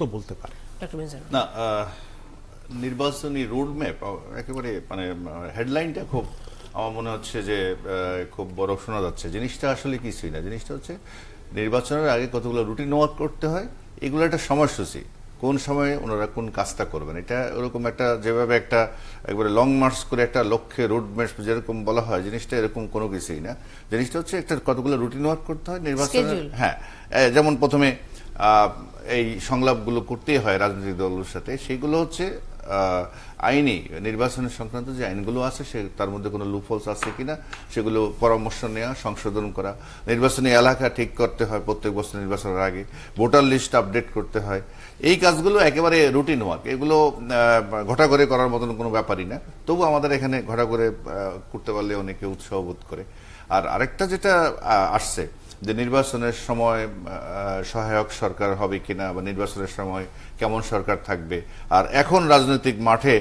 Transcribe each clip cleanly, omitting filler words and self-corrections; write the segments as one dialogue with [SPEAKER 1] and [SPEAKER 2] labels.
[SPEAKER 1] তো বলতে পারে
[SPEAKER 2] না। নির্বাচনী রোড ম্যাপ একেবারে মানে হেডলাইনটা খুব আমার মনে হচ্ছে যে খুব বড় শোনা যাচ্ছে। জিনিসটা আসলে কিছুই না। জিনিসটা হচ্ছে নির্বাচনের আগে কতগুলো রুটিন ওয়ার্ক করতে হয়, এগুলো একটা সময়সূচি, কোন সময়ে ওনারা কোন কাজটা করবেন। এটা ওরকম একটা যেভাবে একটা একবারে লং মার্চ করে একটা লক্ষ্যে রোড ম্যাপ যেরকম বলা হয়, জিনিসটা এরকম কোনো কিছুই না। জিনিসটা হচ্ছে একটা কতগুলো রুটিন ওয়ার্ক করতে হয় নির্বাচনের। হ্যাঁ, যেমন প্রথমে এই সংলাপগুলো করতেই হয় রাজনৈতিক দলগুলোর সাথে, সেইগুলো হচ্ছে আইনি নির্বাচনের সংক্রান্ত যে আইনগুলো আছে সে তার মধ্যে কোনো লুপহোলস আছে কিনা সেগুলো পরামর্শ নেওয়া, সংশোধন করা, নির্বাচনী এলাকা ঠিক করতে হয় প্রত্যেক বছর নির্বাচনের আগে, ভোটার লিস্ট আপডেট করতে হয়। এই কাজগুলো একেবারে রুটিন ওয়ার্ক, এগুলো ঘটা করে করার মতন কোনো ব্যাপারই না। তবু আমাদের এখানে ঘটা করে করতে পারলে অনেকে উৎসাহ বোধ করে। আর আরেকটা যেটা আসছে যে নির্বাচনের সময় সহায়ক সরকার হবে কিনা বা নির্বাচনের সময় কেমন সরকার থাকবে। আর এখন রাজনৈতিক মাঠে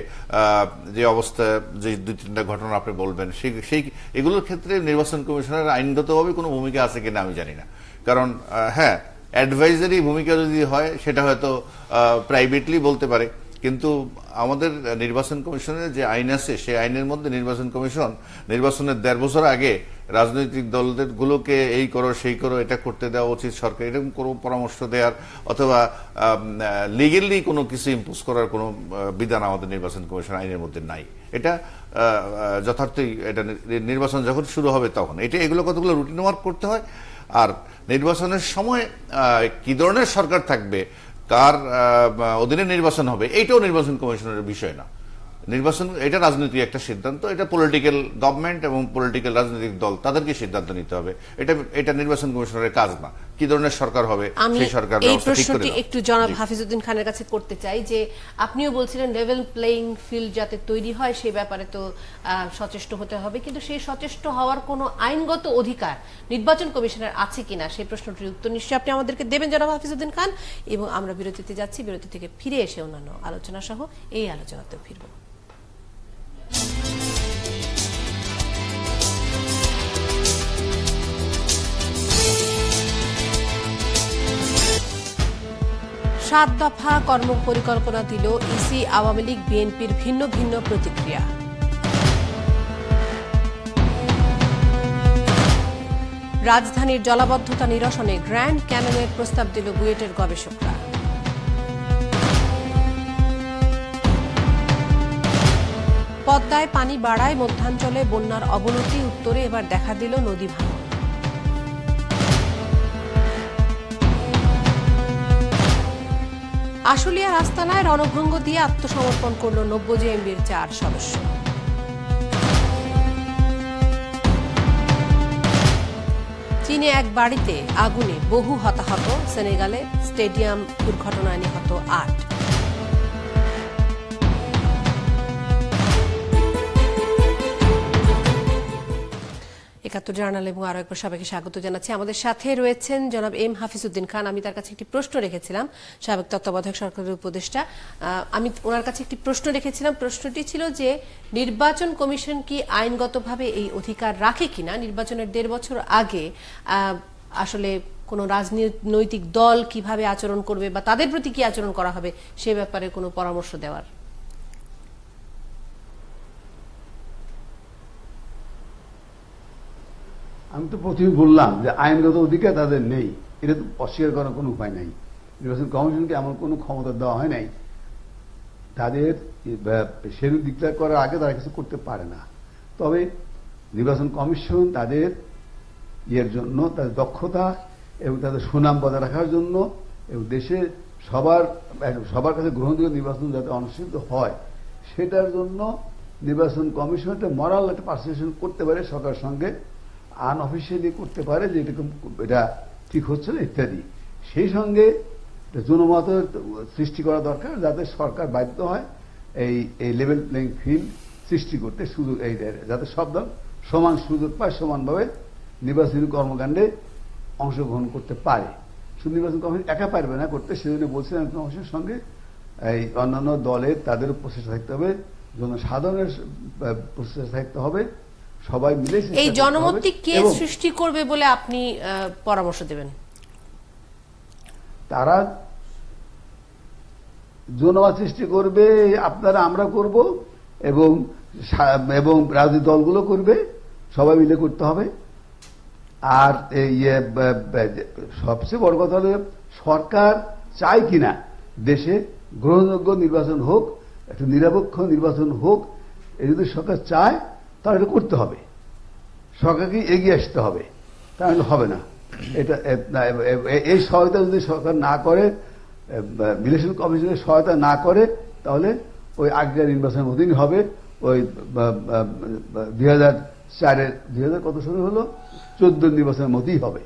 [SPEAKER 2] যে অবস্থা, যে দুই তিনটা ঘটনা আপনি বলবেন, সেই এগুলোর ক্ষেত্রে নির্বাচন কমিশনের আইনগতভাবে কোনো ভূমিকা আছে কিনা আমি জানি না। কারণ হ্যাঁ, অ্যাডভাইজারি ভূমিকা যদি হয় সেটা হয়তো প্রাইভেটলি বলতে পারে, কিন্তু আমাদের নির্বাচন কমিশনের যে আইন আছে সেই আইনের মধ্যে নির্বাচন কমিশন নির্বাচনের 1.5 বছর আগে রাজনৈতিক দলদের গুলোকে এই করো সেই করো, এটা করতে দেওয়া উচিত সরকার, এরকম কোনো পরামর্শ দেওয়ার অথবা লিগেলি কোনো কিছু ইম্পোজ করার কোনো বিধান আমাদের নির্বাচন কমিশন আইনের মধ্যে নাই। এটা যথার্থই এটা নির্বাচন যখন শুরু হবে তখন এগুলো কতগুলো রুটিন ওয়ার্ক করতে হয়। আর নির্বাচনের সময় কি ধরনের সরকার থাকবে, কার অধীনে নির্বাচন হবে, এইটাও নির্বাচন কমিশনের বিষয় না। নির্বাচন এটা রাজনৈতিক একটা সিদ্ধান্ত, এটা পলিটিক্যাল গভর্নমেন্ট এবং পলিটিক্যাল রাজনৈতিক দল তাদেরকে সিদ্ধান্ত নিতে হবে। এটা নির্বাচন কমিশনের কাজ না। কি ধরনের সরকার হবে সেই সরকার
[SPEAKER 3] এই প্রশ্নটি একটু জনাব হাফিজউদ্দিন খানের কাছে করতে চাই যে আপনিও বলছিলেন লেভেল প্লেইং ফিল্ড যাতে তৈরি হয় সেই ব্যাপারে তো সচেষ্ট হতে হবে, কিন্তু সেই সচেষ্ট হওয়ার কোনো আইনগত অধিকার নির্বাচন কমিশনের আছে কিনা সেই প্রশ্নটির উত্তর নিশ্চয়ই আপনি আমাদেরকে দেবেন জনাব হাফিজউদ্দিন খান। এবং আমরা বিরতিতে যাচ্ছি, বিরতি থেকে ফিরে এসে অন্যান্য আলোচনা সহ এই আলোচনাতেও ফিরব। সাত দফা কর্মপরিকল্পনা দিল ইসি, আওয়ামী লীগ বিএনপির ভিন্ন ভিন্ন প্রতিক্রিয়া। রাজধানীর জলাবদ্ধতা নিরসনে গ্র্যান্ড ক্যাননের প্রস্তাব দিল বুয়েটের গবেষকরা। পদ্মায় পানি বাড়ায় মধ্যাঞ্চলে বন্যার অবনতি, উত্তরে এবার দেখা দিল নদী ভাঙন। আশুলিয়ার আস্তানায় রণভঙ্গ দিয়ে আত্মসমর্পণ করল 90 জেএমবির 4 সদস্য। চীনে এক বাড়িতে আগুনে বহু হতাহত, সেনেগালে স্টেডিয়াম দুর্ঘটনায় নিহত 8। একাত্তর জার্নাল এবং আরো একবার সবাইকে স্বাগত জানাচ্ছি। আমাদের সাথে রয়েছেন জনাব এম হাফিজউদ্দিন খান। আমি তার কাছে একটি প্রশ্ন রেখেছিলাম, সাবেক তত্ত্বাবধায়ক সরকারের উপদেষ্টা। আমি ওনার কাছে একটি প্রশ্ন রেখেছিলাম, প্রশ্নটি ছিল যে নির্বাচন কমিশন কি আইনগতভাবে এই অধিকার রাখে কিনা নির্বাচনের 1.5 বছর আগে আসলে কোনো রাজনৈতিক দল কিভাবে আচরণ করবে বা তাদের প্রতি কি আচরণ করা হবে সে ব্যাপারে কোনো পরামর্শ দেওয়ার।
[SPEAKER 4] আমি তো প্রথমে বললাম যে আইনগত অধিকার তাদের নেই, এটা তো অস্বীকার করার কোনো উপায় নাই। নির্বাচন কমিশনকে এমন কোনো ক্ষমতা দেওয়া হয় নাই, তাদের সেরূপ ডিক্লেয়ার করার আগে তারা কিছু করতে পারে না। তবে নির্বাচন কমিশন তাদের ইয়ের জন্য, তাদের দক্ষতা এবং তাদের সুনাম বজায় রাখার জন্য এবং দেশের সবার কাছে গ্রহণযোগ্য নির্বাচন যাতে অনুষ্ঠিত হয় সেটার জন্য নির্বাচন কমিশন একটা মরাল একটা পার্সিউশন করতে পারে, সরকারের সঙ্গে আনঅফিসিয়ালি করতে পারে যে এটা ঠিক হচ্ছে না ইত্যাদি। সেই সঙ্গে জনমতের সৃষ্টি করা দরকার যাতে সরকার বাধ্য হয় এই লেভেল প্লেইং ফিল্ড সৃষ্টি করতে, সুযোগ যাতে সব দল সমান সুযোগ পায়, সমানভাবে নির্বাচনী কর্মকাণ্ডে অংশগ্রহণ করতে পারে। শুধু নির্বাচন কমিশন একা পারবে না করতে, সেজন্য বলছিলাম কমিশনের সঙ্গে এই অন্যান্য দলের তাদেরও প্রচেষ্টা থাকতে হবে, জনসাধারণের প্রচেষ্টা থাকতে হবে, সবাই মিলে
[SPEAKER 3] এই জনমতটি কে সৃষ্টি করবে বলে আপনি পরামর্শ দেবেন?
[SPEAKER 4] তারা জনমত সৃষ্টি করবে আপনারা আমরা করব, এবং এবং রাজনৈতিক দলগুলো করবে, সবাই মিলে করতে হবে। আর সবচেয়ে বড় কথা হলো সরকার চায় কিনা দেশে গ্রহণযোগ্য নির্বাচন হোক, একটা নিরপেক্ষ নির্বাচন হোক। এই যদি সরকার চায় তাহলে এটা করতে হবে, সরকারকে এগিয়ে আসতে হবে, তাহলে হবে না। এটা এই সহায়তা যদি সরকার না করে, ইলেকশন কমিশনের সহায়তা না করে, তাহলে ওই আগের নির্বাচনের মতনই হবে। ওই 2004 কত শুরু হলো, 14 নির্বাচনের মতই হবে।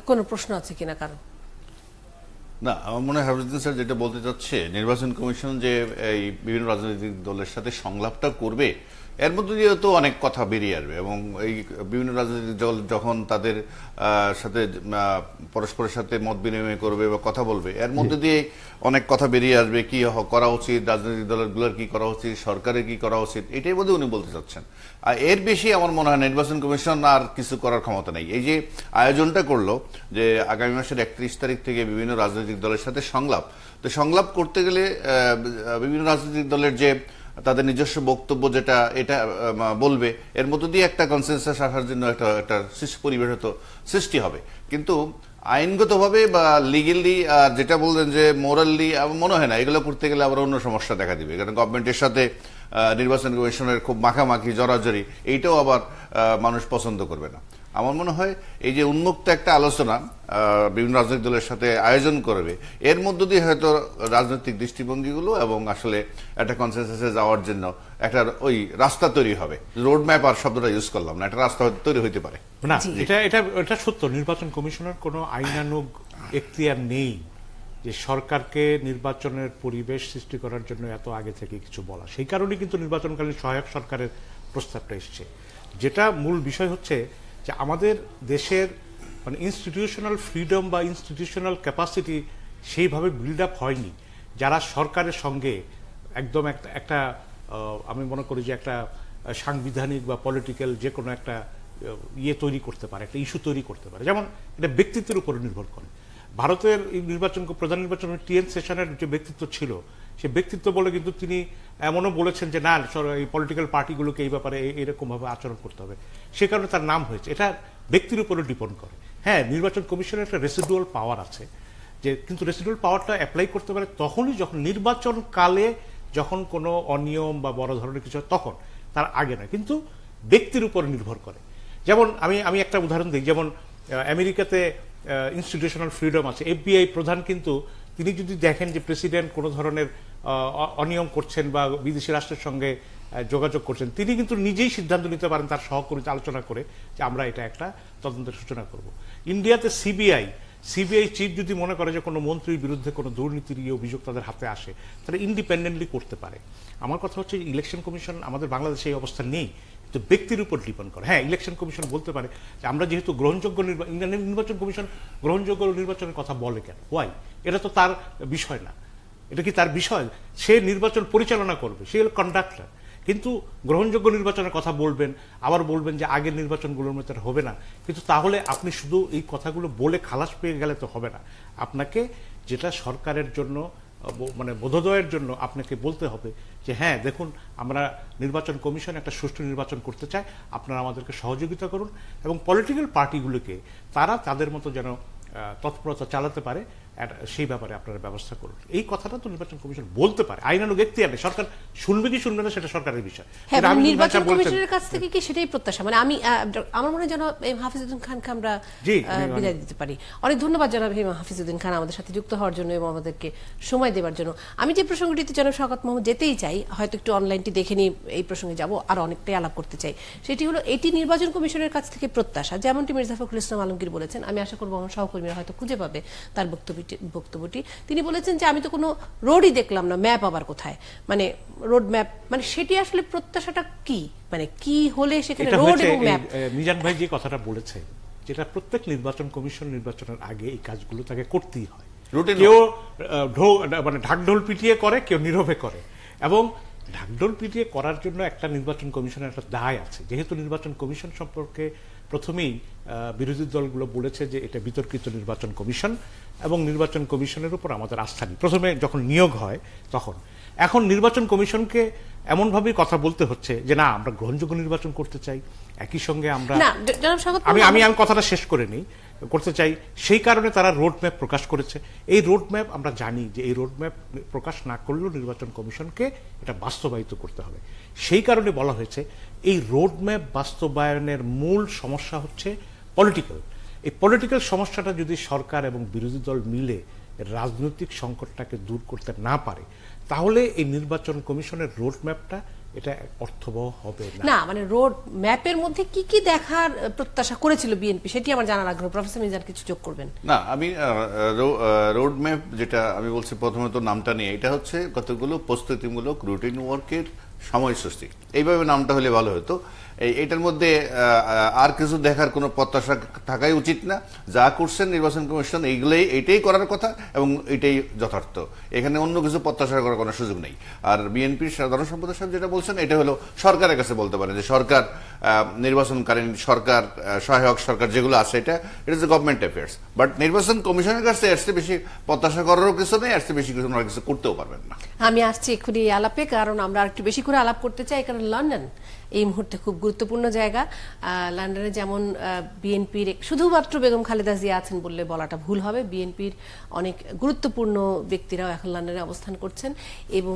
[SPEAKER 3] কোনো প্রশ্ন আছে কিনা কারণ?
[SPEAKER 2] না, আমার মনে হয় হাফিজুদ্দিন স্যার যেটা বলতে চাচ্ছে, নির্বাচন কমিশন যে এই বিভিন্ন রাজনৈতিক দলের সাথে সংলাপটা করবে, এর মধ্যে দিয়ে তো অনেক কথা বেরিয়ে আসবে, এবং এই বিভিন্ন রাজনৈতিক দল যখন তাদের সাথে পরস্পরের সাথে মত বিনিময় করবে বা কথা বলবে, এর মধ্যে দিয়ে অনেক কথা বেরিয়ে আসবে, কি করা উচিত, রাজনৈতিক দলগুলোর কি করা উচিত, সরকারের কি করা উচিত, এটাই বোধহয় উনি বলতে চাচ্ছেন। আর এর বেশি আমার মনে হয় নির্বাচন কমিশন আর কিছু করার ক্ষমতা নেই। এই যে আয়োজনটা করলো যে আগামী মাসের 31 তারিখ থেকে বিভিন্ন রাজনৈতিক দলের সাথে সংলাপ, তো সংলাপ করতে গেলে বিভিন্ন রাজনৈতিক দলের যে তাদের নিজস্ব বক্তব্য যেটা এটা বলবে, এর মধ্য দিয়ে একটা কনসেনসাস আসার জন্য একটা পরিবেশ হয়তো সৃষ্টি হবে। কিন্তু আইনগতভাবে বা লিগেলি যেটা বললেন যে মোরালি, আমার মনে হয় না এগুলো করতে গেলে আবার অন্য সমস্যা দেখা দিবে, কারণ গভর্নমেন্টের সাথে নির্বাচন কমিশনের খুব মাখামাখি জড়াজড়ি, এইটাও আবার মানুষ পছন্দ করবে না। আমার মনে হয় এই যে উন্মুক্ত একটা আলোচনা বিভিন্ন রাজনৈতিক দলের সাথে আয়োজন করবে, এর মধ্য দিয়ে হয়তো রাজনৈতিক দৃষ্টিভঙ্গিগুলো এবং আসলে একটা কনসেনসাসে যাওয়ার জন্য একটা ওই রাস্তা তৈরি হবে। রোড ম্যাপ আর শব্দটা ইউজ করলাম না, একটা রাস্তা তৈরি হইতে পারে
[SPEAKER 1] না। এটা সত্য, নির্বাচন কমিশনের কোনো আইনানুগ এখতিয়ার নেই যে সরকারকে নির্বাচনের পরিবেশ সৃষ্টি করার জন্য এত আগে থেকে কিছু বলা। সেই কারণেই কিন্তু নির্বাচনকালীন সহায়ক সরকারের প্রস্তাবটা এসছে। যেটা মূল বিষয় হচ্ছে যে আমাদের দেশের মানে ইনস্টিটিউশনাল ফ্রিডম বা ইনস্টিটিউশনাল ক্যাপাসিটি সেইভাবে বিল্ড আপ হয়নি, যারা সরকারের সঙ্গে একদম একটা আমি মনে করি যে একটা সাংবিধানিক বা পলিটিক্যাল যে কোনো একটা ইয়ে তৈরি করতে পারে, একটা ইস্যু তৈরি করতে পারে। যেমন এটা ব্যক্তিত্বের উপর নির্ভর করে। ভারতের প্রধান নির্বাচনের টিএন সেশনের যে ব্যক্তিত্ব ছিল, সে ব্যক্তিত্ব বলে কিন্তু তিনি এমনও বলেছেন যে না, এই পলিটিক্যাল পার্টিগুলোকে এই ব্যাপারে এরকমভাবে আচরণ করতে হবে, সে কারণে তার নাম হয়েছে। এটা ব্যক্তির উপরে ডিপেন্ড করে। হ্যাঁ, নির্বাচন কমিশনের একটা রেসিডুয়াল পাওয়ার আছে, যে কিন্তু রেসিডুয়াল পাওয়ারটা অ্যাপ্লাই করতে পারে তখনই যখন নির্বাচন কালে, যখন কোনো অনিয়ম বা বড় ধরনের কিছু হয় তখন, তার আগে না। কিন্তু ব্যক্তির উপর নির্ভর করে। যেমন আমি একটা উদাহরণ দিই, যেমন আমেরিকাতে ইনস্টিটিউশনাল ফ্রিডম আছে। এফবিআই প্রধান কিন্তু তিনি যদি দেখেন যে প্রেসিডেন্ট কোনো ধরনের অনিয়ম করছেন বা বিদেশি রাষ্ট্রের সঙ্গে যোগাযোগ করছেন, তিনি কিন্তু নিজেই সিদ্ধান্ত নিতে পারেন তার সহকর্মীতে আলোচনা করে যে আমরা এটা একটা তদন্তের সূচনা করব। ইন্ডিয়াতে সিবিআই চিফ যদি মনে করে যে কোনো মন্ত্রীর বিরুদ্ধে কোনো দুর্নীতির অভিযোগ তাদের হাতে আসে, তাহলে ইন্ডিপেন্ডেন্টলি করতে পারে। আমার কথা হচ্ছে ইলেকশন কমিশন আমাদের বাংলাদেশে এই অবস্থা নেই, তো ব্যক্তির উপর ডিপেন্ড করে। হ্যাঁ, ইলেকশন কমিশন বলতে পারে যে আমরা যেহেতু গ্রহণযোগ্য নির্বাচন কমিশন গ্রহণযোগ্য নির্বাচনের কথা বলে কেন, ওয়াই? এটা তো তার বিষয় না। এটা কি তার বিষয়? সে নির্বাচন পরিচালনা করবে, সে হল কন্ডাক্টর। কিন্তু গ্রহণযোগ্য নির্বাচনের কথা বলবেন, আবার বলবেন যে আগের নির্বাচনগুলোর মতো হবে না। কিন্তু তাহলে আপনি শুধু এই কথাগুলো বলে খালাস পেয়ে গেলে তো হবে না। আপনাকে যেটা সরকারের জন্য মানে বোধোদয়ের জন্য আপনাকে বলতে হবে যে হ্যাঁ দেখুন, আমরা নির্বাচন কমিশন একটা সুষ্ঠু নির্বাচন করতে চাই, আপনারা আমাদেরকে সহযোগিতা করুন, এবং পলিটিক্যাল পার্টিগুলোকে তারা তাদের মতো যেন তৎপরতা চালাতে পারে সেই ব্যাপারে আপনারা ব্যবস্থা করুন। এই কথাটা তো নির্বাচন কমিশন বলতে পারে, আইনানুগ এখতিয়ার নেই। সরকার শুনবে কি শুনবে না সেটা সরকারের বিষয়।
[SPEAKER 3] হ্যাঁ, নির্বাচন কমিশনের কাছ থেকে কি সেটাই প্রত্যাশা? মানে আমার মনে হয় জনাব হাফিজউদ্দিন খানকে আমরা বিদায় দিতে পারি। অনেক ধন্যবাদ জনাব হাফিজউদ্দিন খান আমাদের সাথে যুক্ত হওয়ার জন্য এবং আমাদেরকে সময় দেওয়ার জন্য। আমি যে প্রসঙ্গটিতে জনাব শওকত মোহাম্মদ যেতেই চাই, হয়তো একটু অনলাইনটি দেখে নিয়ে এই প্রসঙ্গে যাব, আর অনেকটাই আলাপ করতে চাই। সেটি হলো এটি নির্বাচন কমিশনের কাছ থেকে প্রত্যাশা, যেমনটি মির্জা ফখরুল ইসলাম আলমগীর বলেছেন। আমি আশা করবো আমার সহকর্মীরা হয়তো খুঁজে পাবে তার বক্তব্যটি। তিনি বলেছেন যে আমি তো কোনো রোডই দেখলাম না, ম্যাপ আবার কোথায়, মানে রোড ম্যাপ, মানে সেটি আসলে প্রত্যাশাটা কি, মানে কি হলে সেখানে রোড এবং ম্যাপ?
[SPEAKER 1] মিজান ভাই যে কথাটা বলেছে, যেটা প্রত্যেক নির্বাচন কমিশন নির্বাচনের আগে এই কাজগুলো তাকে করতেই হয়। কেউ মানে ঢাকঢোল পিটিয়ে করে, কেউ নীরবে করে, এবং ঢাকঢোল পিটিয়ে করার জন্য একটা নির্বাচন কমিশনের একটা দায় আছে। যেহেতু নির্বাচন কমিশন সম্পর্কে প্রথমেই বিরোধী দলগুলো বলেছে যে এটা বিতর্কিত নির্বাচন কমিশন এবং নির্বাচন কমিশনের উপর আমাদের আস্থা নেই। প্রথমে যখন নিয়োগ হয় তখন, এখন নির্বাচন কমিশনকে এমনভাবেই কথা বলতে হচ্ছে যে না, আমরা গ্রহণযোগ্য নির্বাচন করতে চাই, একই সঙ্গে আমরা
[SPEAKER 3] না জনাব স্বাগত,
[SPEAKER 1] আমি কথাটা শেষ করে নিই, করতে চাই। সেই কারণে তারা রোড ম্যাপ প্রকাশ করেছে। এই রোড ম্যাপ আমরা জানি যে এই রোড ম্যাপ প্রকাশ না করলেও নির্বাচন কমিশনকে এটা বাস্তবায়িত করতে হবে। সেই কারণে বলা হয়েছে এই রোড ম্যাপ বাস্তবায়নের মূল সমস্যা হচ্ছে পলিটিক্যাল। এই পলিটিক্যাল সমস্যাটা যদি সরকার এবং বিরোধী দল মিলে রাজনৈতিক সংকটটাকে দূর করতে না পারে, তাহলে এই নির্বাচন কমিশনের রোড ম্যাপটা এটা অর্থবহ হবে না।
[SPEAKER 3] না মানে রোড ম্যাপের মধ্যে কি কি দেখার প্রত্যাশা করেছিল বিএনপি, সেটি আমার জানার আগ্রহ। প্রফেসর মিজান কিছু যোগ করবেন?
[SPEAKER 2] না, আমি রোড ম্যাপ যেটা আমি বলছি, প্রথমত নামটা নিয়ে, এটা হচ্ছে কতগুলো প্রস্তুতিমূলক রুটিন ওয়ার্কের সময়সূচি, এইভাবে নামটা হলে ভালো হতো। এইটার মধ্যে আর কিছু দেখার কোনো প্রত্যাশা থাকাই উচিত না। যা করছেন নির্বাচন কমিশন এইটাই করার কথা এবং এটাই যথার্থ। এখানে অন্য কিছু প্রত্যাশা করার কোনো সুযোগ নেই। আর বিএনপির সাধারণ সম্পাদক সাহেব যেটা বলছেন, এটা হলো সরকারের কাছে বলতে পারেন যে সরকার নির্বাচনকালীন সরকার, সহায়ক সরকার যেগুলো আছে, এটা ইজ গভর্নমেন্ট অ্যাফেয়ার্স। বাট নির্বাচন কমিশনের কাছে এর চেয়ে বেশি প্রত্যাশা করারও কিছু নেই, এর চেয়ে বেশি কিছু ওনারা কিছু করতেও পারবেন না।
[SPEAKER 3] আমি আসছি এক্ষুনি এই আলাপে, কারণ আমরা একটু বেশি করে আলাপ করতে চাই, কারণ লন্ডন এই মুহূর্তে খুব গুরুত্বপূর্ণ জায়গা। লন্ডনে যেমন বিএনপির শুধুমাত্র বেগম খালেদা জিয়া আছেন বললে বলাটা ভুল হবে, বিএনপির অনেক গুরুত্বপূর্ণ ব্যক্তিরাও এখন লন্ডনে অবস্থান করছেন এবং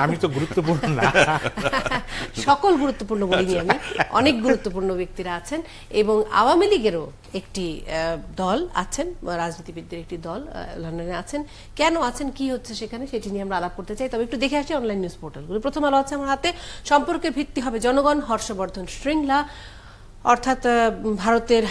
[SPEAKER 1] আমি তো গুরুত্বপূর্ণ না,
[SPEAKER 3] সকল গুরুত্বপূর্ণ বলিনি আমি, অনেক গুরুত্বপূর্ণ ব্যক্তিরা আছেন এবং আওয়ামী লীগেরও একটি দল আছেন, রাজনীতিবিদদের একটি দল লন্ডনে আছেন। কেন আছেন, কি হচ্ছে সেখানে, সেটি নিয়ে আমরা আলাপ করতে চাই। তবে একটু দেখে আসি অনলাইন নিউজ পোর্টালগুলো। প্রথম আলো আছে আমার হাতে। সম্পর্কের ভিত্তি হবে জনগণ, হর্ষবর্ধন শৃঙ্খলা, অর্থাৎ ভারতের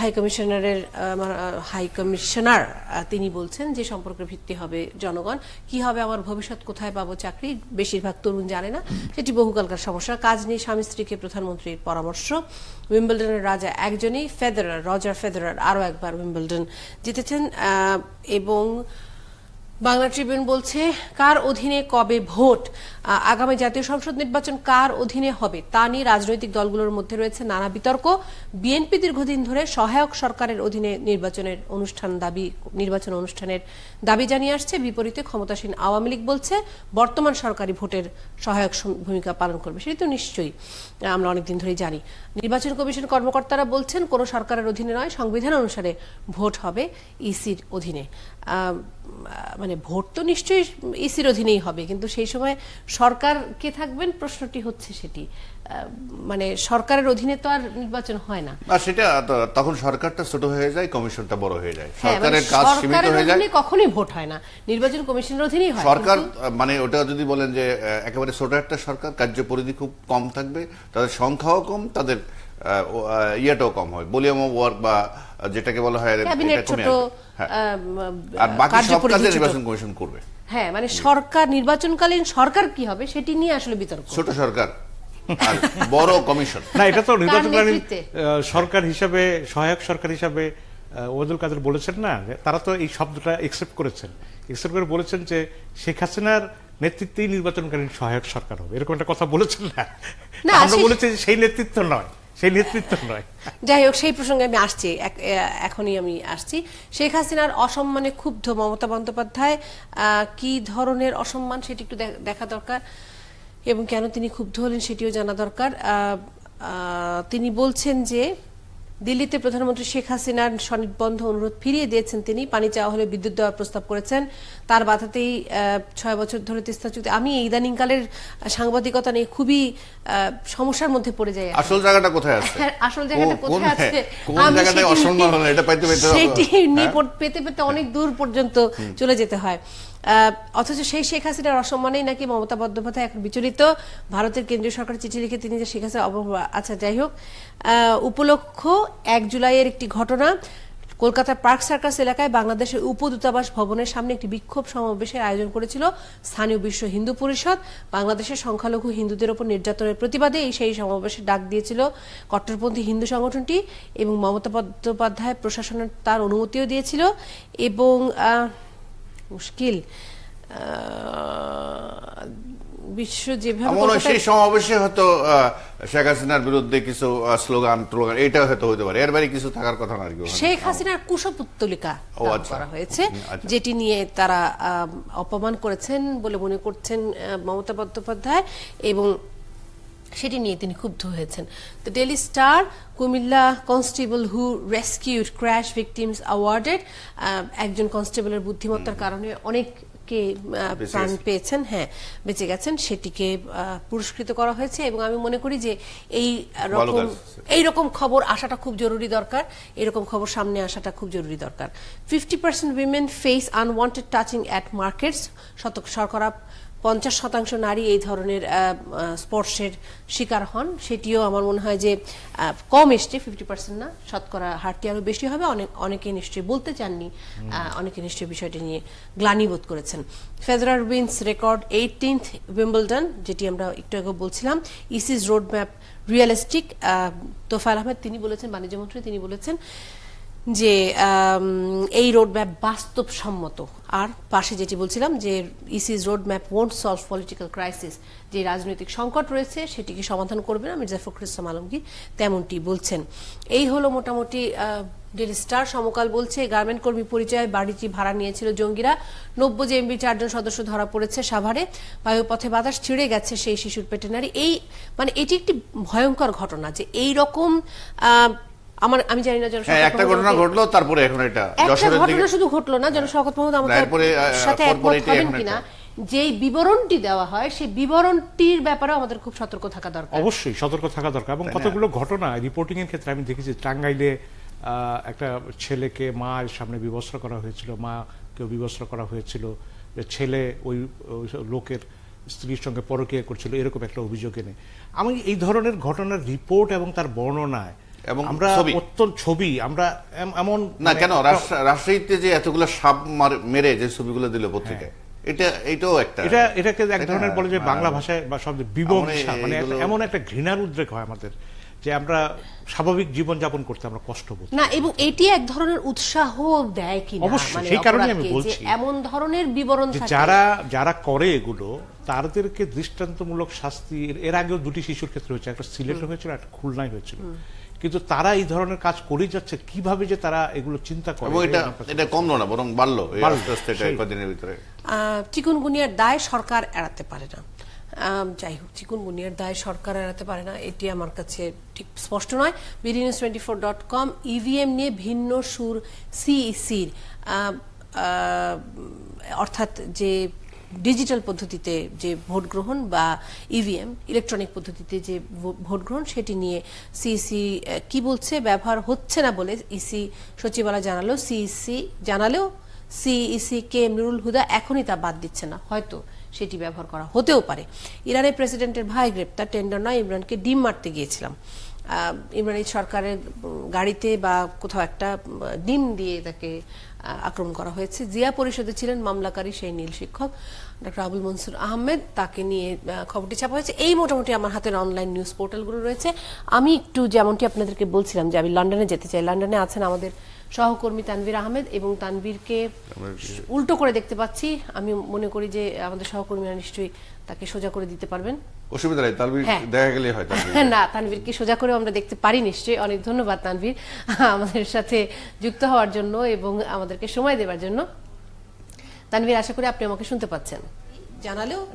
[SPEAKER 3] হাই কমিশনার তিনি বলছেন যে সম্পর্কের ভিত্তি হবে জনগণ। কি হবে আমার ভবিষ্যৎ, কোথায় পাবো চাকরি, বেশিরভাগ তরুণ জানে না, সেটি বহুকালকার সমস্যা। কাজ নিয়ে স্বামী স্ত্রীকে প্রধানমন্ত্রীর পরামর্শ। উইম্বলডনের রাজা একজনই, রজার ফেদেরার আরও একবার উইম্বলডন জিতেছেন। এবং বাংলা ট্রিবিউন বলছে কার অধীনে কবে ভোট, আগামী জাতীয় সংসদ নির্বাচন কার অধীনে হবে তা নিয়ে রাজনৈতিক দলগুলোর মধ্যে রয়েছে নানা বিতর্ক। বিএনপি দীর্ঘদিন ধরে সহায়ক সরকারের অধীনে নির্বাচন অনুষ্ঠানের দাবি জানিয়ে আসছে। বিপরীতে ক্ষমতাসীন আওয়ামী লীগ বলছে বর্তমান সরকারি ভোটের সহায়ক ভূমিকা পালন করবে। সেটি তো নিশ্চয়ই আমরা অনেকদিন ধরেই জানি। নির্বাচন কমিশন কর্মকর্তারা বলছেন কোনো সরকারের অধীনে নয়, সংবিধান অনুসারে ভোট হবে ইসির অধীনে। মানে ভোট তো নিশ্চয়ই ইসির অধীনেই হবে, কিন্তু সেই সময় সরকার কে থাকবেন প্রশ্নটি হচ্ছে সেটি, মানে সরকারের অধীনে তো আর নির্বাচন হয় না।
[SPEAKER 2] সেটা তখন সরকারটা ছোট হয়ে যায়, কমিশনটা বড় হয়ে যায়, সরকারের কাজ সীমিত হয়ে যায়।
[SPEAKER 3] কখনোই ভোট হয় না, নির্বাচন কমিশনের অধীনেই হয়।
[SPEAKER 2] সরকার মানে ওটা যদি বলেন যে একেবারে ছোট একটা সরকার, কার্যপরিধি খুব কম থাকবে, তাদের সংখ্যাও কম, তাদের ইয়েটাও কম হয়, ভলিউম অফ ওয়ার্ক বা যেটাকে বলা হয় আর বাকি সব কাজে নির্বাচন কমিশন করবে।
[SPEAKER 3] হ্যাঁ, মানে সরকার নির্বাচনকালীন সরকার কি হবে সেটি নিয়ে আসলে বিতর্ক।
[SPEAKER 2] ছোট সরকার আর বড় কমিশন,
[SPEAKER 1] না এটা তো নির্বাচনকালীন সরকার হিসাবে, সহায়ক সরকার হিসাবে ওবায়দুল কাদের বলেছেন না, তারা তো এই শব্দটা একসেপ্ট করেছেন, একসেপ্ট করে বলেছেন যে শেখ হাসিনার নেতৃত্বেই নির্বাচনকালীন সহায়ক সরকার হবে, এরকম একটা কথা বলেছেন না? আমরা বলেছি সেই নেতৃত্ব নয়, সেই নেতৃত্ব নয়।
[SPEAKER 3] যাই হোক, সেই প্রসঙ্গে আমি আসছি, এখনই আমি আসছি। শেখ হাসিনার অসম্মানে ক্ষুব্ধ মমতা বন্দ্যোপাধ্যায়, কি ধরনের অসম্মান সেটি একটু দেখা দরকার এবং কেন তিনি ক্ষুব্ধ হলেন সেটিও জানা দরকার। তিনি বলছেন যে দিল্লিতে প্রধানমন্ত্রী শেখ হাসিনার স্বনির্বন্ধ অনুরোধ ফিরিয়ে দিয়েছেন তিনি, পানি চাওয়া হলে বিদ্যুৎ দেওয়ার প্রস্তাব করেছেন, তার বাধাতেই 6 বছর ধরে তিস্তা চুক্তি। আমি ইদানিংকালের সাংবাদিকতা নিয়ে খুবই সমস্যার মধ্যে পড়ে যাই।
[SPEAKER 2] আসল জায়গাটা কোথায় আছে,
[SPEAKER 3] আসল জায়গাটা কোথায় আছে সেটি পেতে পেতে অনেক দূর পর্যন্ত চলে যেতে হয়। অথচ সেই শেখ হাসিনার অসম্মানেই নাকি মমতা বন্দ্যোপাধ্যায় এখন বিচলিত। ভারতের কেন্দ্রীয় সরকার চিঠি লিখে তিনি যে শেখ হাসিনা আচ্ছা যাই হোক, উপলক্ষ 1 জুলাইয়ের একটি ঘটনা। কলকাতার পার্ক সার্কাস এলাকায় বাংলাদেশের উপদূতাবাস ভবনের সামনে একটি বিক্ষোভ সমাবেশের আয়োজন করেছিল স্থানীয় বিশ্ব হিন্দু পরিষদ। বাংলাদেশের সংখ্যালঘু হিন্দুদের ওপর নির্যাতনের প্রতিবাদে সেই সমাবেশে ডাক দিয়েছিল কট্টরপন্থী হিন্দু সংগঠনটি এবং মমতা বন্দ্যোপাধ্যায় প্রশাসনের তার অনুমতিও দিয়েছিল। এবং মুশকিল বিশ্ব যেভাবে
[SPEAKER 2] আমার মনে হয় সেই
[SPEAKER 3] কলকাতায়-
[SPEAKER 2] সমাবেশে হয়তো শেখ হাসিনার বিরুদ্ধে কিছু স্লোগান এটা হয়তো হতে পারে, এর বাইরে কিছু থাকার কথা না আর কি ওখানে।
[SPEAKER 3] শেখ হাসিনার কুশপুত্তলিকা
[SPEAKER 2] ও,
[SPEAKER 3] দান
[SPEAKER 2] আচ্ছা।
[SPEAKER 3] করা হয়েছে,
[SPEAKER 2] আচ্ছা।
[SPEAKER 3] যেটি নিয়ে তারা অপমান করেছেন বলে মনে করছেন মমতা বন্দ্যোপাধ্যায়, এবং সেটি নিয়ে তিনি ক্ষুব্ধ হয়েছেন। The daily star, Comilla constable who rescued crash victims awarded, একজন কনস্টেবলের বুদ্ধিমত্তার কারণে অনেককে
[SPEAKER 2] বেঁচে
[SPEAKER 3] প্রাণ
[SPEAKER 2] গেছে।
[SPEAKER 3] পেয়েছেন, হ্যাঁ বেঁচে গেছেন, সেটিকে পুরস্কৃত করা হয়েছে। এবং আমি মনে করি যে এই
[SPEAKER 2] ভালো
[SPEAKER 3] রকম
[SPEAKER 2] কাজ।
[SPEAKER 3] এইরকম খবর আসাটা খুব জরুরি দরকার, এরকম খবর সামনে আসাটা খুব জরুরি দরকার। 50% women face unwanted touching at markets, শতকরা 50% নারী এই ধরনের স্পর্শের শিকার হন, সেটিও আমার মনে হয় যে কম এসছে, 50% না, শতকরা হারটি আরো বেশি হবে। অনেকে নিশ্চয়ই বলতে চাননি, অনেকে নিশ্চয়ই বিষয়টি নিয়ে গ্লানি বোধ করেছেন। Federer wins record 18th Wimbledon, যেটি আমরা একটু আগে বলছিলাম। EC's road map realistic, Tofail Ahmed তিনি বলেছেন, বাণিজ্যমন্ত্রী তিনি বলেছেন যে এই রোড ম্যাপ বাস্তবসম্মত। আর পাশে যেটি বলছিলাম যে EC's road map won't solve political crisis, যে রাজনৈতিক সংকট রয়েছে সেটিকে সমাধান করবে না মির্জা ফখরুল ইসলাম আলমগীর তেমনটি বলছেন। এই হলো মোটামুটি ডেইলি স্টার। সমকাল বলছে গার্মেন্ট কর্মী পরিচয়ে বাড়িটি ভাড়া নিয়েছিল জঙ্গিরা, 90 জেএমবি 4 জন সদস্য ধরা পড়েছে সাভারে, বায়ুপথে বাতাস ছিঁড়ে গেছে সেই শিশুর পেটে নারী। এই মানে এটি একটি ভয়ঙ্কর ঘটনা যে এই রকম আমি জানি না
[SPEAKER 2] একটা ঘটনা ঘটলো, তারপরে এখন এটা
[SPEAKER 3] একটা
[SPEAKER 2] যশোরের
[SPEAKER 3] ঘটনা
[SPEAKER 2] দিকে
[SPEAKER 3] শুধু ঘটলো না, শওকত মাহমুদ আমাদের
[SPEAKER 2] এরপরে,
[SPEAKER 3] সাথে একমত
[SPEAKER 2] corporate
[SPEAKER 3] হবেন
[SPEAKER 2] এখন
[SPEAKER 3] কিনা,
[SPEAKER 2] একটা-
[SPEAKER 3] যেই বিবরণটি দেওয়া হয় সেই বিবরণটির ব্যাপারে আমাদের খুব সতর্ক থাকা দরকার।
[SPEAKER 1] অবশ্যই সতর্ক থাকা দরকার। এবং কতগুলো ঘটনা রিপোর্টিং এর ক্ষেত্রে আমি দেখেছি, টাঙ্গাইলে একটা ছেলেকে মায়ের সামনে বিবস্ত্র করা হয়েছিল, মাকেও বিবস্ত্র করা হয়েছিল, যে ছেলে ওই লোকের স্ত্রীর সঙ্গে পরকীয়া করছিল, এরকম একটা অভিযোগ এনে আমি এই ধরনের ঘটনার রিপোর্ট এবং তার বর্ণনায়
[SPEAKER 2] এবং
[SPEAKER 1] আমরা
[SPEAKER 2] ছবি।
[SPEAKER 1] অত্যন্ত ছবি আমরা এমন
[SPEAKER 2] না
[SPEAKER 1] মানে
[SPEAKER 2] কেন
[SPEAKER 1] একটা-
[SPEAKER 2] রাজশাহীতে যে এতগুলো সাপ মেরে যে ছবিগুলো দিল পত্রিকায়, এটাও একটা
[SPEAKER 1] এটাকে এক ধরনের বলে যে বাংলা ভাষায় বা শব্দ বিবংশা,
[SPEAKER 2] আমরা
[SPEAKER 1] মানে
[SPEAKER 2] এগুলো-
[SPEAKER 1] এমন একটা ঘৃণার উদ্রেক হয় আমাদের, যে আমরা স্বাভাবিক জীবনযাপন করতে আমরা কষ্ট বোধ করি।
[SPEAKER 3] না, এবং এটি এক ধরনের উৎসাহ দেয় কিনা,
[SPEAKER 1] অবশ্যই,
[SPEAKER 3] মানে
[SPEAKER 1] সেই কারণেই আমি
[SPEAKER 3] অপরাধকে,
[SPEAKER 1] বলছি।
[SPEAKER 3] যে এমন ধরনের বিবরণ
[SPEAKER 1] যে
[SPEAKER 3] থাকে।
[SPEAKER 1] যারা করে এগুলো তাদেরকে দৃষ্টান্তমূলক শাস্তি, এর আগেও দুটি শিশুর ক্ষেত্রে হয়েছে, একটা সিলেটে হয়েছিল, একটা খুলনায় হয়েছিল, কিন্তু তারা এই ধরনের কাজ করেই যাচ্ছে, কিভাবে যে তারা এগুলো চিন্তা করে।
[SPEAKER 2] এবং এটা কমলো না, বরং বাড়লো
[SPEAKER 1] বাড়লো,
[SPEAKER 2] আস্তে আস্তে
[SPEAKER 1] সেই।
[SPEAKER 2] কয়েকদিনের ভিতরে।
[SPEAKER 3] চিকুনগুনিয়ার দায় সরকার এড়াতে পারে না। যাই হোক, চিকুনগুনিয়ার দায় সরকার এড়াতে পারে না, এটি আমার কাছে ঠিক স্পষ্ট নয়। BDNews24.com, ইভিএম নিয়ে ভিন্ন সুর সিইসির, অর্থাৎ যে ডিজিটাল পদ্ধতিতে যে ভোট গ্রহণ বা ইভিএম ইলেকট্রনিক পদ্ধতিতে যে ভোট গ্রহণ, সেটি নিয়ে সিইসি কি বলছে, ব্যবহার হচ্ছে না বলে ইসি সচিবালয় জানালেও সিইসি কে নুরুল হুদা এখনই তা বাদ দিচ্ছে না, হয়তো সেটি ব্যবহার করা হতেও পারে। ইরানের প্রেসিডেন্টের ভাই গ্রেপ্তার, টেন্ডার নয়, ইমরানকে ডিম মারতে গিয়েছিলাম। ইমরানি সরকারের গাড়িতে বা কোথাও একটা ডিম দিয়ে তাকে আক্রমণ করা হয়েছে। জিয়া পরিষদে ছিলেন মামলাকারী সেই নীল শিক্ষক ডক্টর আবুল মনসুর আহমেদ, তাকে নিয়ে খবরটি ছাপা হয়েছে। এই মোটামুটি আমার হাতের অনলাইন নিউজ পোর্টালগুলো রয়েছে। আমি একটু যেমনটি আপনাদেরকে বলছিলাম যে আমি লন্ডনে যেতে চাই, লন্ডনে আছেন আমাদের সহকর্মী তানভীর আহমেদ, এবং তানভীরকে উল্টো করে দেখতে পাচ্ছি। আমি মনে করি যে আমাদের সহকর্মীরা নিশ্চয়ই তাকে সোজা করে দিতে পারবেন।
[SPEAKER 2] অসুবিধা নেই, তানভীর
[SPEAKER 3] হ্যাঁ।
[SPEAKER 2] দেখা গেলে হয় তানভীর।
[SPEAKER 3] না, তানভীরকে সোজা করেও আমরা দেখতে পারি নিশ্চয়ই। অনেক ধন্যবাদ তানভীর আমাদের সাথে যুক্ত হওয়ার জন্য এবং আমাদেরকে সময় দেওয়ার জন্য। তানভীর, আশা করি আপনি আমাকে শুনতে পাচ্ছেন। জানালেও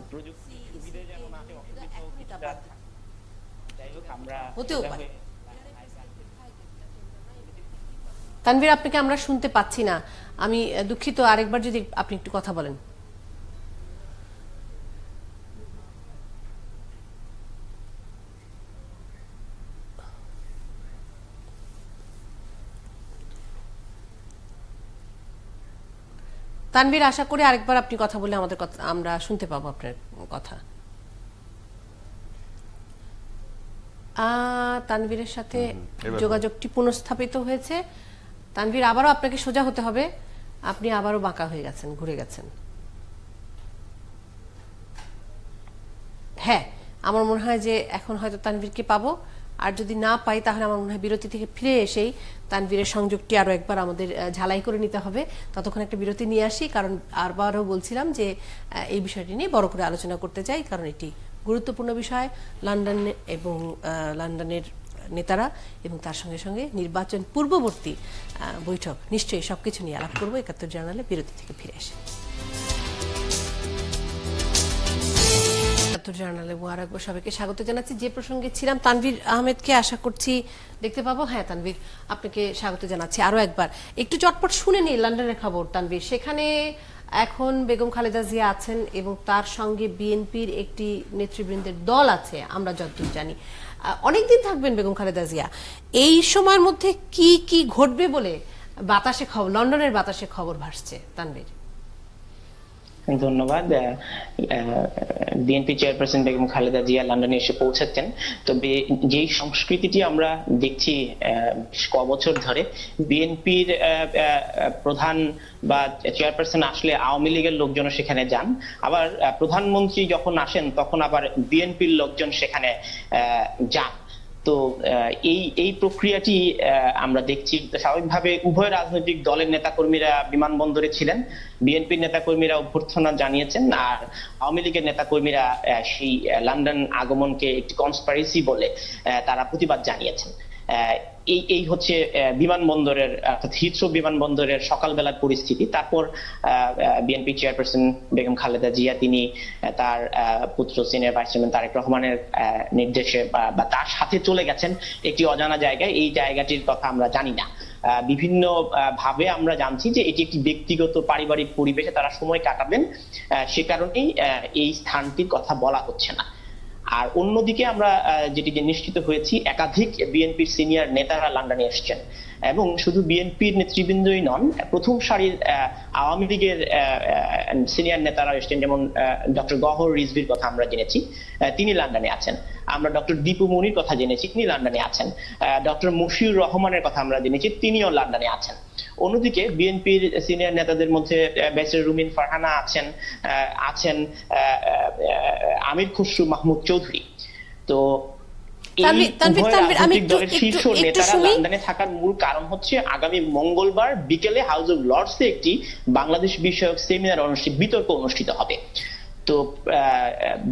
[SPEAKER 3] হতেও পারে। তানভীর, আপনাকে আমরা শুনতে পাচ্ছি না, আমি দুঃখিত, আরেকবার যদি আপনি একটু কথা বলেন। তানভীর, আশা করি আরেকবার আপনি কথা বলে আমাদের কথা আমরা শুনতে পাবো আপনার কথা। তানভীরের সাথে যোগাযোগটি পুনঃস্থাপিত হয়েছে। তানভীর, আবারও আপনাকে সোজা হতে হবে, আপনি আবারও বাঁকা হয়ে গেছেন, ঘুরে গেছেন। হ্যাঁ, আমার মনে হয় যে এখন হয়তো তানভীরকে পাবো। আর যদি না পাই তাহলে আমার মনে হয় বিরতি থেকে ফিরে এসেই তানভীরের সংযোগটি আরো একবার আমাদের ঝালাই করে নিতে হবে। ততক্ষণ একটা বিরতি নিয়ে আসি, কারণ আরবারও বলছিলাম যে এই বিষয়টি নিয়ে বড় করে আলোচনা করতে চাই, কারণ এটি গুরুত্বপূর্ণ বিষয়। লন্ডন এবং লন্ডনের নেতারা এবং তার সঙ্গে সঙ্গে নির্বাচন পূর্ববর্তী বৈঠক, নিশ্চয়ই সবকিছু নিয়ে আলাপ করবো ৭১ জার্নালে। বিরতি থেকে ফিরে আসে ৭১ জার্নালে আর একবার সবাইকে স্বাগত জানাচ্ছি। যে প্রসঙ্গে ছিলাম, তানভীর আহমেদকে আশা করছি দেখতে পাবো। হ্যাঁ তানভীর, আপনাকে স্বাগত জানাচ্ছি আরো একবার। একটু চটপট শুনে নিই লন্ডনের খবর তানভীর। সেখানে এখন বেগম খালেদা জিয়া আছেন এবং তার সঙ্গে বিএনপির একটি নেতৃবৃন্দের দল আছে, আমরা যতদূর জানি। অনেকদিন থাকবেন বেগম খালেদা জিয়া। এই সময়ের মধ্যে কি কি ঘটবে বলে বাতাসে খবর, লন্ডনের বাতাসে খবর ভাসছে তানভীর?
[SPEAKER 5] ধন্যবাদ। বিএনপি চেয়ারপারসন বেগম খালেদা জিয়া লন্ডনে এসে পৌঁছাচ্ছেন। তবে যেই সংস্কৃতিটি আমরা দেখছি বেশ কবছর ধরে, বিএনপির প্রধান বা চেয়ারপারসন আসলে আওয়ামী লীগের লোকজনও সেখানে যান, আবার প্রধানমন্ত্রী যখন আসেন তখন আবার বিএনপির লোকজন সেখানে যান। তো এই প্রক্রিয়াটি আমরা দেখছি। স্বাভাবিকভাবে উভয় রাজনৈতিক দলের নেতাকর্মীরা বিমানবন্দরে ছিলেন, বিএনপির নেতাকর্মীরা অভ্যর্থনা জানিয়েছেন, আর আওয়ামী লীগের নেতাকর্মীরা সেই লন্ডন আগমনকে একটি কনস্পাইরেসি বলে তারা প্রতিবাদ জানিয়েছেন। এই হচ্ছে বিমানবন্দরের, অর্থাৎ হিথ্রো বিমানবন্দরের সকালবেলার পরিস্থিতি। তারপর বিএনপি চেয়ারপারসন বেগম খালেদা জিয়া তিনি তার পুত্র সিনিয়র ভাইস চেয়ারম্যান তারেক রহমানের নির্দেশে বা তার সাথে চলে গেছেন একটি অজানা জায়গায়। এই জায়গাটির কথা আমরা জানি না, বিভিন্ন ভাবে আমরা জানছি যে এটি একটি ব্যক্তিগত পারিবারিক পরিবেশে তারা সময় কাটাবেন, সে কারণেই এই স্থানটির কথা বলা হচ্ছে না। আর অন্যদিকে আমরা যেটি নিশ্চিত হয়েছি, একাধিক বিএনপির সিনিয়র নেতারা লন্ডনে এসেছেন, এবং শুধু বিএনপির নেতৃবৃন্দই নন, প্রথম সারির আওয়ামী লীগের সিনিয়র নেতারা এসেছেন। যেমন ডক্টর গহর রিজভির কথা আমরা জেনেছি, তিনি লন্ডনে আছেন। আমরা ডক্টর দীপু মনির কথা জেনেছি, তিনি লন্ডনে আছেন। ডক্টর মশিউর রহমানের কথা আমরা জেনেছি, তিনিও লন্ডনে আছেন। অন্যদিকে বিএনপির সিনিয়র নেতাদের মধ্যে ব্যারিস্টার রুমিন ফারহানা আছেন আমির খসরু মাহমুদ চৌধুরী। তো শীর্ষ নেতারা লন্ডনে থাকার মূল কারণ হচ্ছে আগামী মঙ্গলবার বিকেলে হাউস অব লর্ডসে একটি বাংলাদেশ বিষয়ক সেমিনার বিতর্ক অনুষ্ঠিত হবে। তো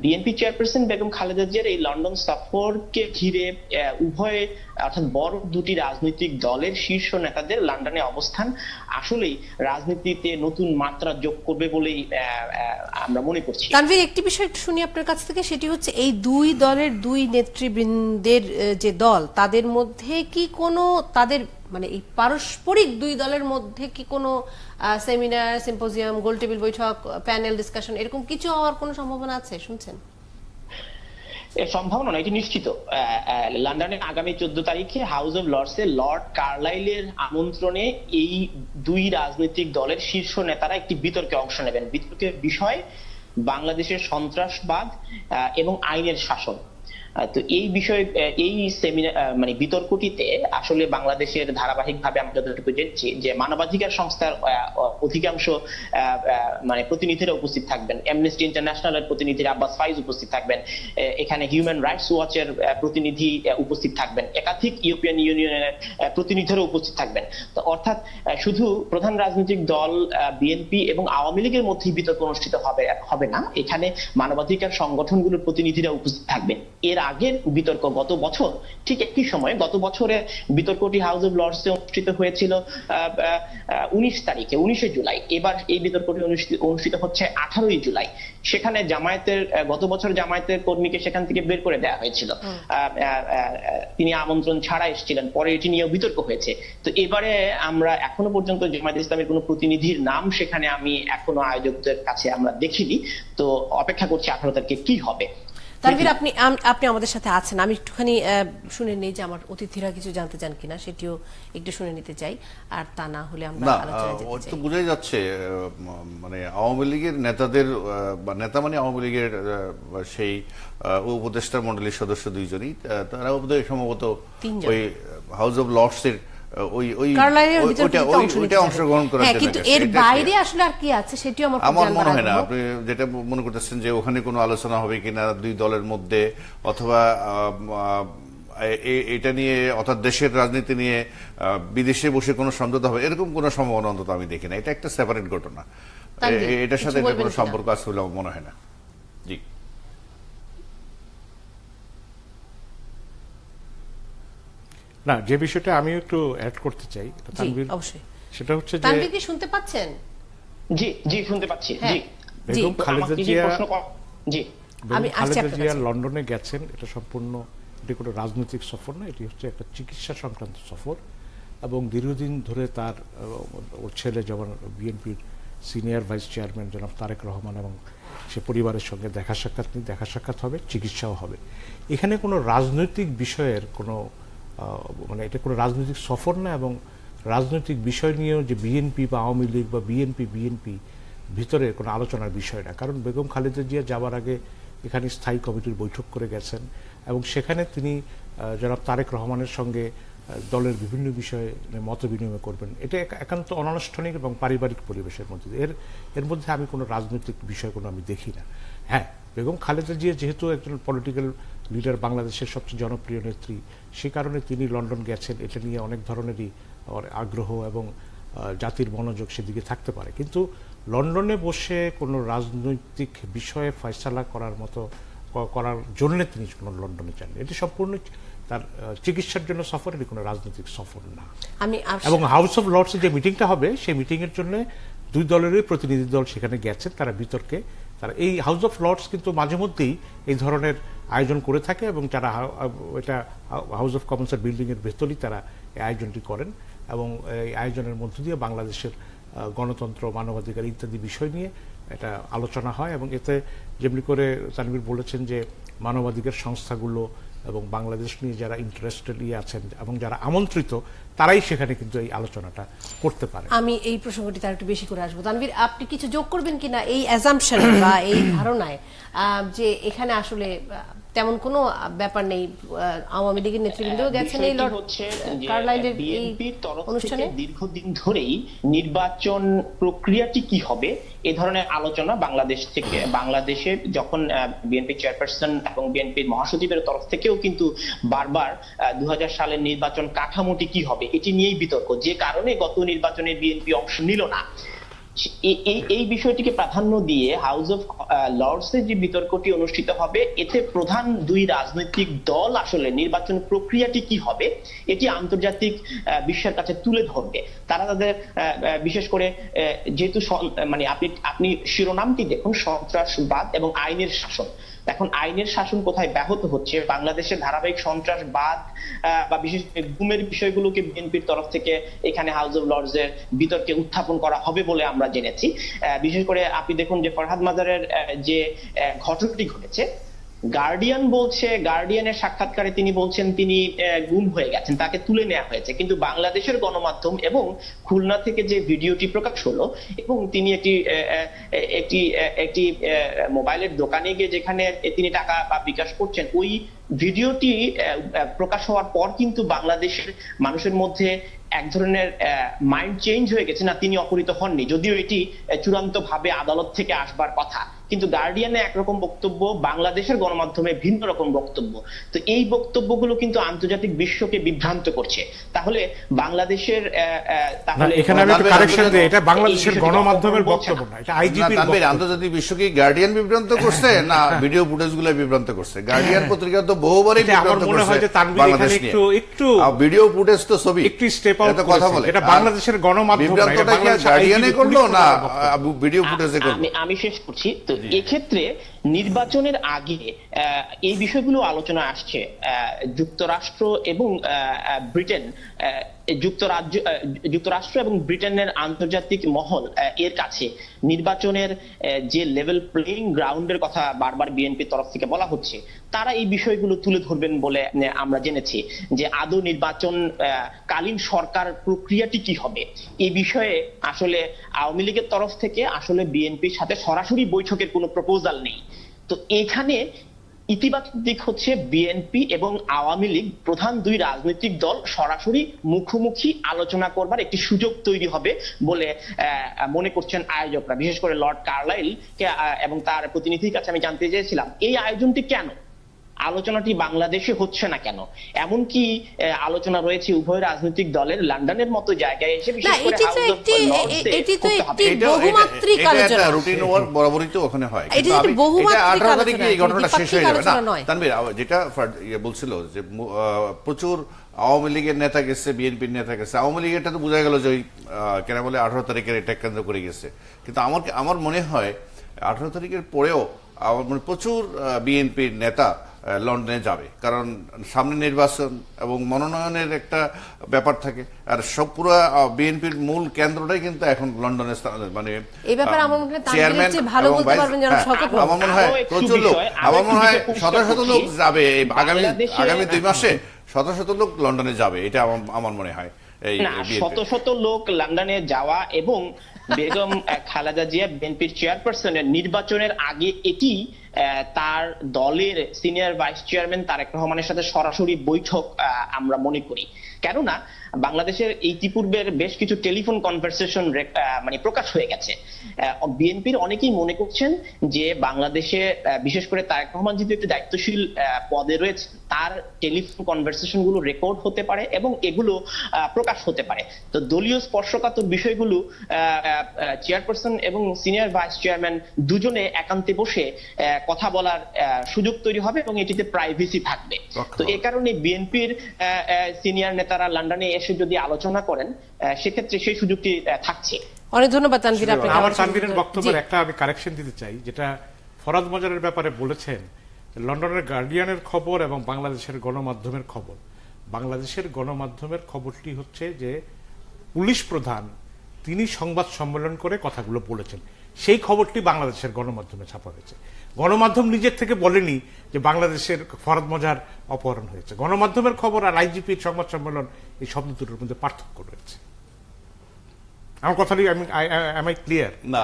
[SPEAKER 5] বিএনপি চেয়ারপারসন বেগম খালেদা জিয়ার এই লন্ডন সফরকে ঘিরে উভয়, অর্থাৎ বড় দুটি রাজনৈতিক দলের শীর্ষ নেতাদের লন্ডনে অবস্থান আসলেই রাজনীতিতে নতুন মাত্রা যোগ করবে বলেই আমরা মনে করছি।
[SPEAKER 3] তানভীর, একটি বিষয় একটু শুনি আপনার কাছ থেকে, সেটি হচ্ছে এই দুই দলের দুই নেতৃবৃন্দের যে দল, তাদের মধ্যে কি কোনো, তাদের মানে এই পারস্পরিক দুই দলের মধ্যে কি কোনো সেমিনার, সিম্পোজিয়াম, গোল টেবিল বৈঠক, প্যানেল ডিসকাশন এরকম কিছু হওয়ার কোনো সম্ভাবনা আছে শুনছেন?
[SPEAKER 5] সম্ভাবনা না, এটি নিশ্চিত। লন্ডনে আগামী 14 তারিখে হাউস অব লর্ডসে লর্ড কার্লাইলের আমন্ত্রণে এই দুই রাজনৈতিক দলের শীর্ষ নেতারা একটি বিতর্কে অংশ নেবেন। বিতর্কের বিষয় বাংলাদেশের সন্ত্রাসবাদ এবং আইনের শাসন। তো এই বিষয়ে এই সেমিনার মানে বিতর্কটিতে আসলে বাংলাদেশের ধারাবাহিকভাবে আমরা যতটুকু দেখছি যে মানবাধিকার সংস্থার অধিকাংশ মানে প্রতিনিধিরা উপস্থিত থাকবেন। অ্যামনেস্টি ইন্টারন্যাশনালের প্রতিনিধিরা আব্বাস ফাইজ উপস্থিত থাকবেন, এখানে হিউম্যান রাইটস ওয়াচের প্রতিনিধি উপস্থিত থাকবেন, একাধিক ইউরোপিয়ান ইউনিয়নের প্রতিনিধিরা উপস্থিত থাকবেন। তো অর্থাৎ শুধু প্রধান রাজনৈতিক দল বিএনপি এবং আওয়ামী লীগের মধ্যেই বিতর্ক অনুষ্ঠিত হবে না, এখানে মানবাধিকার সংগঠনগুলোর প্রতিনিধিরা উপস্থিত থাকবেন। এর আগের বিতর্ক গত বছর ঠিক একই সময়ে, গত বছরে বিতর্কটি হাউস অব লর্ডসে অনুষ্ঠিত হয়েছিল 19 তারিখে, 19শে জুলাই। এবার এই বিতর্কটি অনুষ্ঠিত হচ্ছে 18ই জুলাই। সেখানে জামায়াতের, গত বছর জামায়াতের কর্মীকে সেখান থেকে বের করে দেওয়া হয়েছিল, তিনি আমন্ত্রণ ছাড়া এসেছিলেন, পরে এটি নিয়েও বিতর্ক হয়েছে। তো এবারে আমরা এখনো পর্যন্ত জামায়াত ইসলামের কোনো প্রতিনিধির নাম সেখানে আমি এখনো আয়োজকদের কাছে আমরা দেখিনি। তো অপেক্ষা করছি 18 তারিখে কি হবে।
[SPEAKER 3] তানভীর, আপনি আমাদের সাথে আছেন, আমি একটুখানি শুনে নেই যে আমার অতিথিরা কিছু জানতে চান কিনা, সেটিও একটু শুনে নিতে চাই, আর তা না হলে আমরা আলোচনায় যেতে চাই।
[SPEAKER 2] তো বোঝাই যাচ্ছে মানে আওয়ামী লীগের নেতাদের বা নেতা মানে আওয়ামী লীগের সেই উপদেষ্টা মণ্ডলীর সদস্য দুইজনই, তারা বোধহয় সম্ভবত ওই হাউস অব লর্ডসের অংশগ্রহণ করার জন্য।
[SPEAKER 3] কিন্তু এর বাইরে আসলে আর কি আছে সেটিও
[SPEAKER 2] আমার মনে হয় না। আপনি যেটা মনে করতেছেন যে ওখানে কোনো আলোচনা হবে কিনা দুই দলের মধ্যে, অথবা এটা নিয়ে অর্থাৎ দেশের রাজনীতি নিয়ে বিদেশে বসে কোনো সমঝোতা হবে এরকম কোনো সম্ভাবনা অন্তত আমি দেখি না। এটা একটা সেপারেট ঘটনা,
[SPEAKER 3] তানভীর,
[SPEAKER 2] এটার সাথে
[SPEAKER 3] কিছু
[SPEAKER 2] এটা
[SPEAKER 3] বলবেন
[SPEAKER 2] কোনো
[SPEAKER 3] কিনা?
[SPEAKER 2] সম্পর্ক আছে বলে আমার মনে হয় না। জি,
[SPEAKER 1] না, যে বিষয়টা আমি একটু অ্যাড করতে চাই
[SPEAKER 3] জি
[SPEAKER 1] তানভীর,
[SPEAKER 3] অবশ্যই।
[SPEAKER 1] সেটা হচ্ছে যে
[SPEAKER 3] তানভীর কি শুনতে পাচ্ছেন?
[SPEAKER 5] জি জি শুনতে পাচ্ছি।
[SPEAKER 3] হ্যাঁ।
[SPEAKER 5] জি
[SPEAKER 3] জি।
[SPEAKER 1] বেগম খালেদা
[SPEAKER 5] আমাকে যে
[SPEAKER 1] জিয়া
[SPEAKER 5] প্রশ্ন জি
[SPEAKER 3] আমি আসছি
[SPEAKER 1] খালেদা
[SPEAKER 3] আপনার
[SPEAKER 1] জিয়া
[SPEAKER 3] কাছে।
[SPEAKER 1] লন্ডনে গেছেন, এটা সম্পূর্ণ, এটি কোনো রাজনৈতিক সফর না, এটি হচ্ছে একটা চিকিৎসা সংক্রান্ত সফর। এবং দীর্ঘদিন ধরে তার ওর ছেলে যেমন বিএনপির সিনিয়র ভাইস চেয়ারম্যান জনাব তারেক রহমান এবং সে পরিবারের সঙ্গে দেখা সাক্ষাৎ হবে, চিকিৎসাও হবে। এখানে কোনো রাজনৈতিক বিষয়ের কোনো মানে এটা কোনো রাজনৈতিক সফর না, এবং রাজনৈতিক বিষয় নিয়েও যে বিএনপি বা আওয়ামী লীগ বা বিএনপি ভিতরে কোনো আলোচনার বিষয় না। কারণ বেগম খালেদা জিয়া যাওয়ার আগে এখানে স্থায়ী কমিটির বৈঠক করে গেছেন এবং সেখানে তিনি জনাব তারেক রহমানের সঙ্গে দলের বিভিন্ন বিষয়ে মত বিনিময় করবেন। এটা একান্ত অনানুষ্ঠানিক এবং পারিবারিক পরিবেশের মধ্যে এর মধ্যে আমি কোনো রাজনৈতিক বিষয় কোনো আমি দেখি না। হ্যাঁ, বেগম খালেদা জিয়া যেহেতু একজন পলিটিক্যাল লিডার, বাংলাদেশের সবচেয়ে জনপ্রিয় নেত্রী, সে কারণে তিনি লন্ডন গেছেন, এটা নিয়ে অনেক ধরনেরই আগ্রহ এবং জাতির মনোযোগ সেদিকে থাকতে পারে। কিন্তু লন্ডনে বসে কোনো রাজনৈতিক বিষয়ে ফয়সালা করার জন্য তিনি কোনো লন্ডনে যান, এটি সম্পূর্ণ তার চিকিৎসার জন্য সফর, এটি কোনো রাজনৈতিক সফর না।
[SPEAKER 3] আমি
[SPEAKER 1] এবং হাউস অফ লর্ডসে যে মিটিংটা হবে সেই মিটিংয়ের জন্য দুই দলেরই প্রতিনিধি দল সেখানে গেছেন, তারা বিতর্কে তারা এই হাউস অফ লর্ডস কিন্তু মাঝে মধ্যেই এই ধরনের আয়োজন করে থাকে এবং যারা এটা হাউস অফ কমন্সের বিল্ডিংয়ের ভেতরেই তারা এই আয়োজনটি করেন এবং এই আয়োজনের মধ্য দিয়ে বাংলাদেশের গণতন্ত্র, মানবাধিকার ইত্যাদি বিষয় নিয়ে এটা আলোচনা হয়। এবং এতে যেমনি করে তানভীর বলেছেন যে মানবাধিকার সংস্থাগুলো এবং বাংলাদেশ নিয়ে যারা ইন্টারেস্টেড আছেন এবং যারা আমন্ত্রিত, তারাই সেখানে কিন্তু এই আলোচনাটা করতে পারে।
[SPEAKER 3] আমি এই প্রসঙ্গটি তার একটু বেশি করে আসবো। তানভীর, আপনি কিছু যোগ করবেন কিনা এই অ্যাজাম্পশন বা এই ধারণায় যে এখানে আসলে তেমন কোনো ব্যাপার নেই? আওয়ামী লীগের নেতৃবৃন্দও গেছেন এই লর্ড কার্লাইলের এই
[SPEAKER 5] বিএনপির তরফ
[SPEAKER 3] অনুষ্ঠানে।
[SPEAKER 5] থেকে দীর্ঘদিন ধরেই নির্বাচন প্রক্রিয়াটি কি হবে এ ধরনের আলোচনা বাংলাদেশে যখন বিএনপি চেয়ারপারসন এবং বিএনপির মহাসচিবের তরফ থেকেও কিন্তু বারবার 2000 সালের নির্বাচন কাঠামোটি কি হবে এটি নিয়েই বিতর্ক, যে কারণে গত নির্বাচনে বিএনপি অংশ নিল না। এই বিষয়টিকে প্রাধান্য দিয়ে হাউস অফ লর্ডসে যে বিতর্কটি অনুষ্ঠিত হবে, এতে প্রধান দুই রাজনৈতিক দল আসলে নির্বাচন প্রক্রিয়াটি কি হবে এটি আন্তর্জাতিক বিশ্বের কাছে তুলে ধরবে। তারা তাদের বিশেষ করে যেহেতু মানে আপনি শিরোনামটি দেখুন, সন্ত্রাসবাদ এবং আইনের শাসন। এখন আইনের শাসন কোথায় ব্যাহত হচ্ছে, বাংলাদেশের ধারাবাহিক সন্ত্রাসবাদ বা বিশেষ গুমের বিষয়গুলোকে বিএনপির তরফ থেকে এখানে হাউস অফ লর্ডসের বিতর্কে উত্থাপন করা হবে বলে আমরা জেনেছি। বিশেষ করে আপনি দেখুন যে ফরহাদ মাজারের যে ঘটনাটি ঘটেছে, গার্ডিয়ানের সাক্ষাৎকারে তিনি বলছেন তিনি গুম হয়ে গেছেন, তাকে তুলে নেওয়া হয়েছে। কিন্তু বাংলাদেশের গণমাধ্যম এবং খুলনা থেকে যে ভিডিওটি প্রকাশ হলো এবং তিনি একটি মোবাইলের দোকানে গিয়ে যেখানে তিনি টাকা বা বিকাশ করছেন, ওই ভিডিওটি প্রকাশ হওয়ার পর কিন্তু বাংলাদেশের মানুষের মধ্যে এক ধরনের মাইন্ড চেঞ্জ হয়ে গেছে, না তিনি অপহৃত হননি, যদিও এটি চূড়ান্ত ভাবে আদালত থেকে আসবার কথা। কিন্তু গার্ডিয়ানে একরকম বক্তব্য, বাংলাদেশের গণমাধ্যমে ভিন্ন রকম বক্তব্য। তো এই বক্তব্যগুলো কিন্তু আন্তর্জাতিক বিশ্বকে বিভ্রান্ত করছে। তাহলে বাংলাদেশের
[SPEAKER 1] এখানে আমি একটু কারেকশন দিই, এটা বাংলাদেশের গণমাধ্যমের বক্তব্য না, এটা আইজিপির বক্তব্য।
[SPEAKER 2] আন্তর্জাতিক বিশ্বকে গার্ডিয়ান বিভ্রান্ত করছে না ভিডিও ফুটেজগুলো বিভ্রান্ত করছে? গার্ডিয়ান পত্রিকা তো বহুবারই বিভ্রান্ত করছে বাংলাদেশ নিয়ে।
[SPEAKER 1] একটু
[SPEAKER 2] ভিডিও ফুটেজ তো ছবি
[SPEAKER 1] একটু স্টেপ আউট
[SPEAKER 2] কথা বলে,
[SPEAKER 1] এটা বাংলাদেশের গণমাধ্যম না, এটা
[SPEAKER 2] বিভ্রান্তটা কি
[SPEAKER 1] বাংলাদেশের
[SPEAKER 2] গার্ডিয়ানে
[SPEAKER 1] আইজিপি
[SPEAKER 2] করলো না
[SPEAKER 1] বক্তব্য।
[SPEAKER 2] ভিডিও ফুটেজে করলো?
[SPEAKER 5] আমি শেষ করছি। তো এক্ষেত্রে নির্বাচনের আগে এই বিষয়গুলো আলোচনা আসছে। যুক্তরাষ্ট্র এবং ব্রিটেন, যুক্তরাষ্ট্র এবং ব্রিটেনের আন্তর্জাতিক মহল এর কাছে নির্বাচনের যে লেভেল প্লেইং গ্রাউন্ডের কথা বারবার বিএনপির তরফ থেকে বলা হচ্ছে, তারা এই বিষয়গুলো তুলে ধরবেন বলে আমরা জেনেছি। যে আদৌ নির্বাচন কালীন সরকার প্রক্রিয়াটি কি হবে এই বিষয়ে আসলে আওয়ামী লীগের তরফ থেকে আসলে বিএনপির সাথে সরাসরি বৈঠকের কোনো প্রপোজাল নেই। তো এখানে ইতিবাচক দিক হচ্ছে বিএনপি এবং আওয়ামী লীগ প্রধান দুই রাজনৈতিক দল সরাসরি মুখোমুখি আলোচনা করবার একটি সুযোগ তৈরি হবে বলে মনে করছেন আয়োজকরা। বিশেষ করে লর্ড কার্লাইল এবং তার প্রতিনিধির কাছে আমি জানতে চেয়েছিলাম এই আয়োজনটি কেন, আলোচনাটি বাংলাদেশে হচ্ছে না কেন? এমনকি আলোচনা রয়েছে উভয় রাজনৈতিক দলের লন্ডনের মতো জায়গায় এসে,
[SPEAKER 3] না,
[SPEAKER 5] বিশেষ করে
[SPEAKER 3] এটি তো
[SPEAKER 5] হাউস অফ
[SPEAKER 3] একটি
[SPEAKER 5] লর্ডসে
[SPEAKER 3] এটি তো
[SPEAKER 5] করতে হবে।
[SPEAKER 3] একটি বহুমাত্রিক আলোচনা।
[SPEAKER 2] রুটিন ওয়ার্ক বরাবরই তো ওখানে হয়,
[SPEAKER 3] এটি
[SPEAKER 2] কিন্তু
[SPEAKER 3] একটি
[SPEAKER 2] আমি
[SPEAKER 3] বহুমাত্রিক
[SPEAKER 2] এটা 18 তারিখে
[SPEAKER 3] আলোচনা,
[SPEAKER 2] এই ঘটনাটা শেষ হয়ে যাবে না
[SPEAKER 3] দ্বিপাক্ষিক নয়।
[SPEAKER 2] তানভীর, যেটা বলছিল যে প্রচুর আওয়ামী লীগের নেতা গেছে, বিএনপির নেতা গেছে। আওয়ামী লীগেরটা তো বোঝা গেল যে ওই কেন বলে 18 তারিখের এটা কেন্দ্র করে গেছে, কিন্তু আমার মনে হয় 18 তারিখের পরেও প্রচুর বিএনপির নেতা লন্ডনে যাবে, কারণ সামনে নির্বাচন এবং মনোনয়নের একটা ব্যাপার থাকে। আর সব পুরো বিএনপির মূল কেন্দ্রটাই কিন্তু এখন লন্ডনে মানে
[SPEAKER 3] এই ব্যাপারে আমার মনে হয় তানভীরের
[SPEAKER 2] চেয়ারম্যান
[SPEAKER 3] চেয়ে ভালো
[SPEAKER 2] এবং
[SPEAKER 3] বলতে
[SPEAKER 2] ভাইস-
[SPEAKER 3] পারবেন যারা
[SPEAKER 2] হ্যাঁ,
[SPEAKER 3] শওকত মোহাম্মদ।
[SPEAKER 2] আমার মনে হয়
[SPEAKER 5] আরো একটু
[SPEAKER 2] প্রচুর লোক,
[SPEAKER 5] বিষয়,
[SPEAKER 2] আমার
[SPEAKER 5] আরো
[SPEAKER 2] মনে হয়
[SPEAKER 5] একটু
[SPEAKER 2] শত শত লোক
[SPEAKER 5] পরিষ্কার
[SPEAKER 2] যাবে এই
[SPEAKER 5] বাংলাদেশে-
[SPEAKER 2] আগামী 2 মাসে, শত শত লোক লন্ডনে যাবে, এটা আমার মনে হয়। এই
[SPEAKER 5] না,
[SPEAKER 2] BNP
[SPEAKER 5] শত শত লোক লন্ডনে যাওয়া এবং বেগম খালেদা জিয়া বিএনপির চেয়ারপারসনের নির্বাচনের আগে এটি তার দলের সিনিয়র ভাইস চেয়ারম্যান তারেক রহমানের সাথে সরাসরি বৈঠক আমরা মনে করি। কেননা বাংলাদেশের ইতিপূর্বের বেশ কিছু টেলিফোন কনভারসেশন মানে প্রকাশ হয়ে গেছে। বিএনপির অনেকেই মনে করছেন যে বাংলাদেশে বিশেষ করে তারেক রহমান যেহেতু একটি দায়িত্বশীল পদে রয়েছে, তার টেলিফোন কনভারসেশন গুলো রেকর্ড হতে পারে এবং এগুলো প্রকাশ হতে পারে। তো দলীয় স্পর্শকাতর বিষয়গুলো চেয়ারপারসন এবং সিনিয়র ভাইস চেয়ারম্যান দুজনে একান্তে বসে কথা বলার সুযোগ তৈরি হবে এবং এটিতে প্রাইভেসি থাকবে। তো এই কারণে বিএনপির সিনিয়র নেতারা লন্ডনে এসে যদি আলোচনা করেন, সেক্ষেত্রে সেই সুযোগটি থাকছে।
[SPEAKER 3] অনেক ধন্যবাদ তানভীর আপনাকে।
[SPEAKER 1] আমার তানভীরের বক্তব্যের একটা আমি কারেকশন দিতে চাই, যেটা ফরাদ মজারের ব্যাপারে বলেছেন লন্ডনের গার্ডিয়ানের খবর এবং বাংলাদেশের গণমাধ্যমের খবর। বাংলাদেশের গণমাধ্যমের খবরটি হচ্ছে যে পুলিশ প্রধান তিনি সংবাদ সম্মেলন করে কথাগুলো বলেছেন, সেই খবরটি বাংলাদেশের গণমাধ্যমে ছাপা হয়েছে। গণমাধ্যম নিজের থেকে বলেনি যে বাংলাদেশের ফরাদ মজার অপহরণ হয়েছে। গণমাধ্যমের খবর আর আইজিপির সংবাদ সম্মেলন, এই শব্দ দুটোর মধ্যে পার্থক্য রয়েছে। আমার কথাটি আমি ক্লিয়ার?
[SPEAKER 2] না,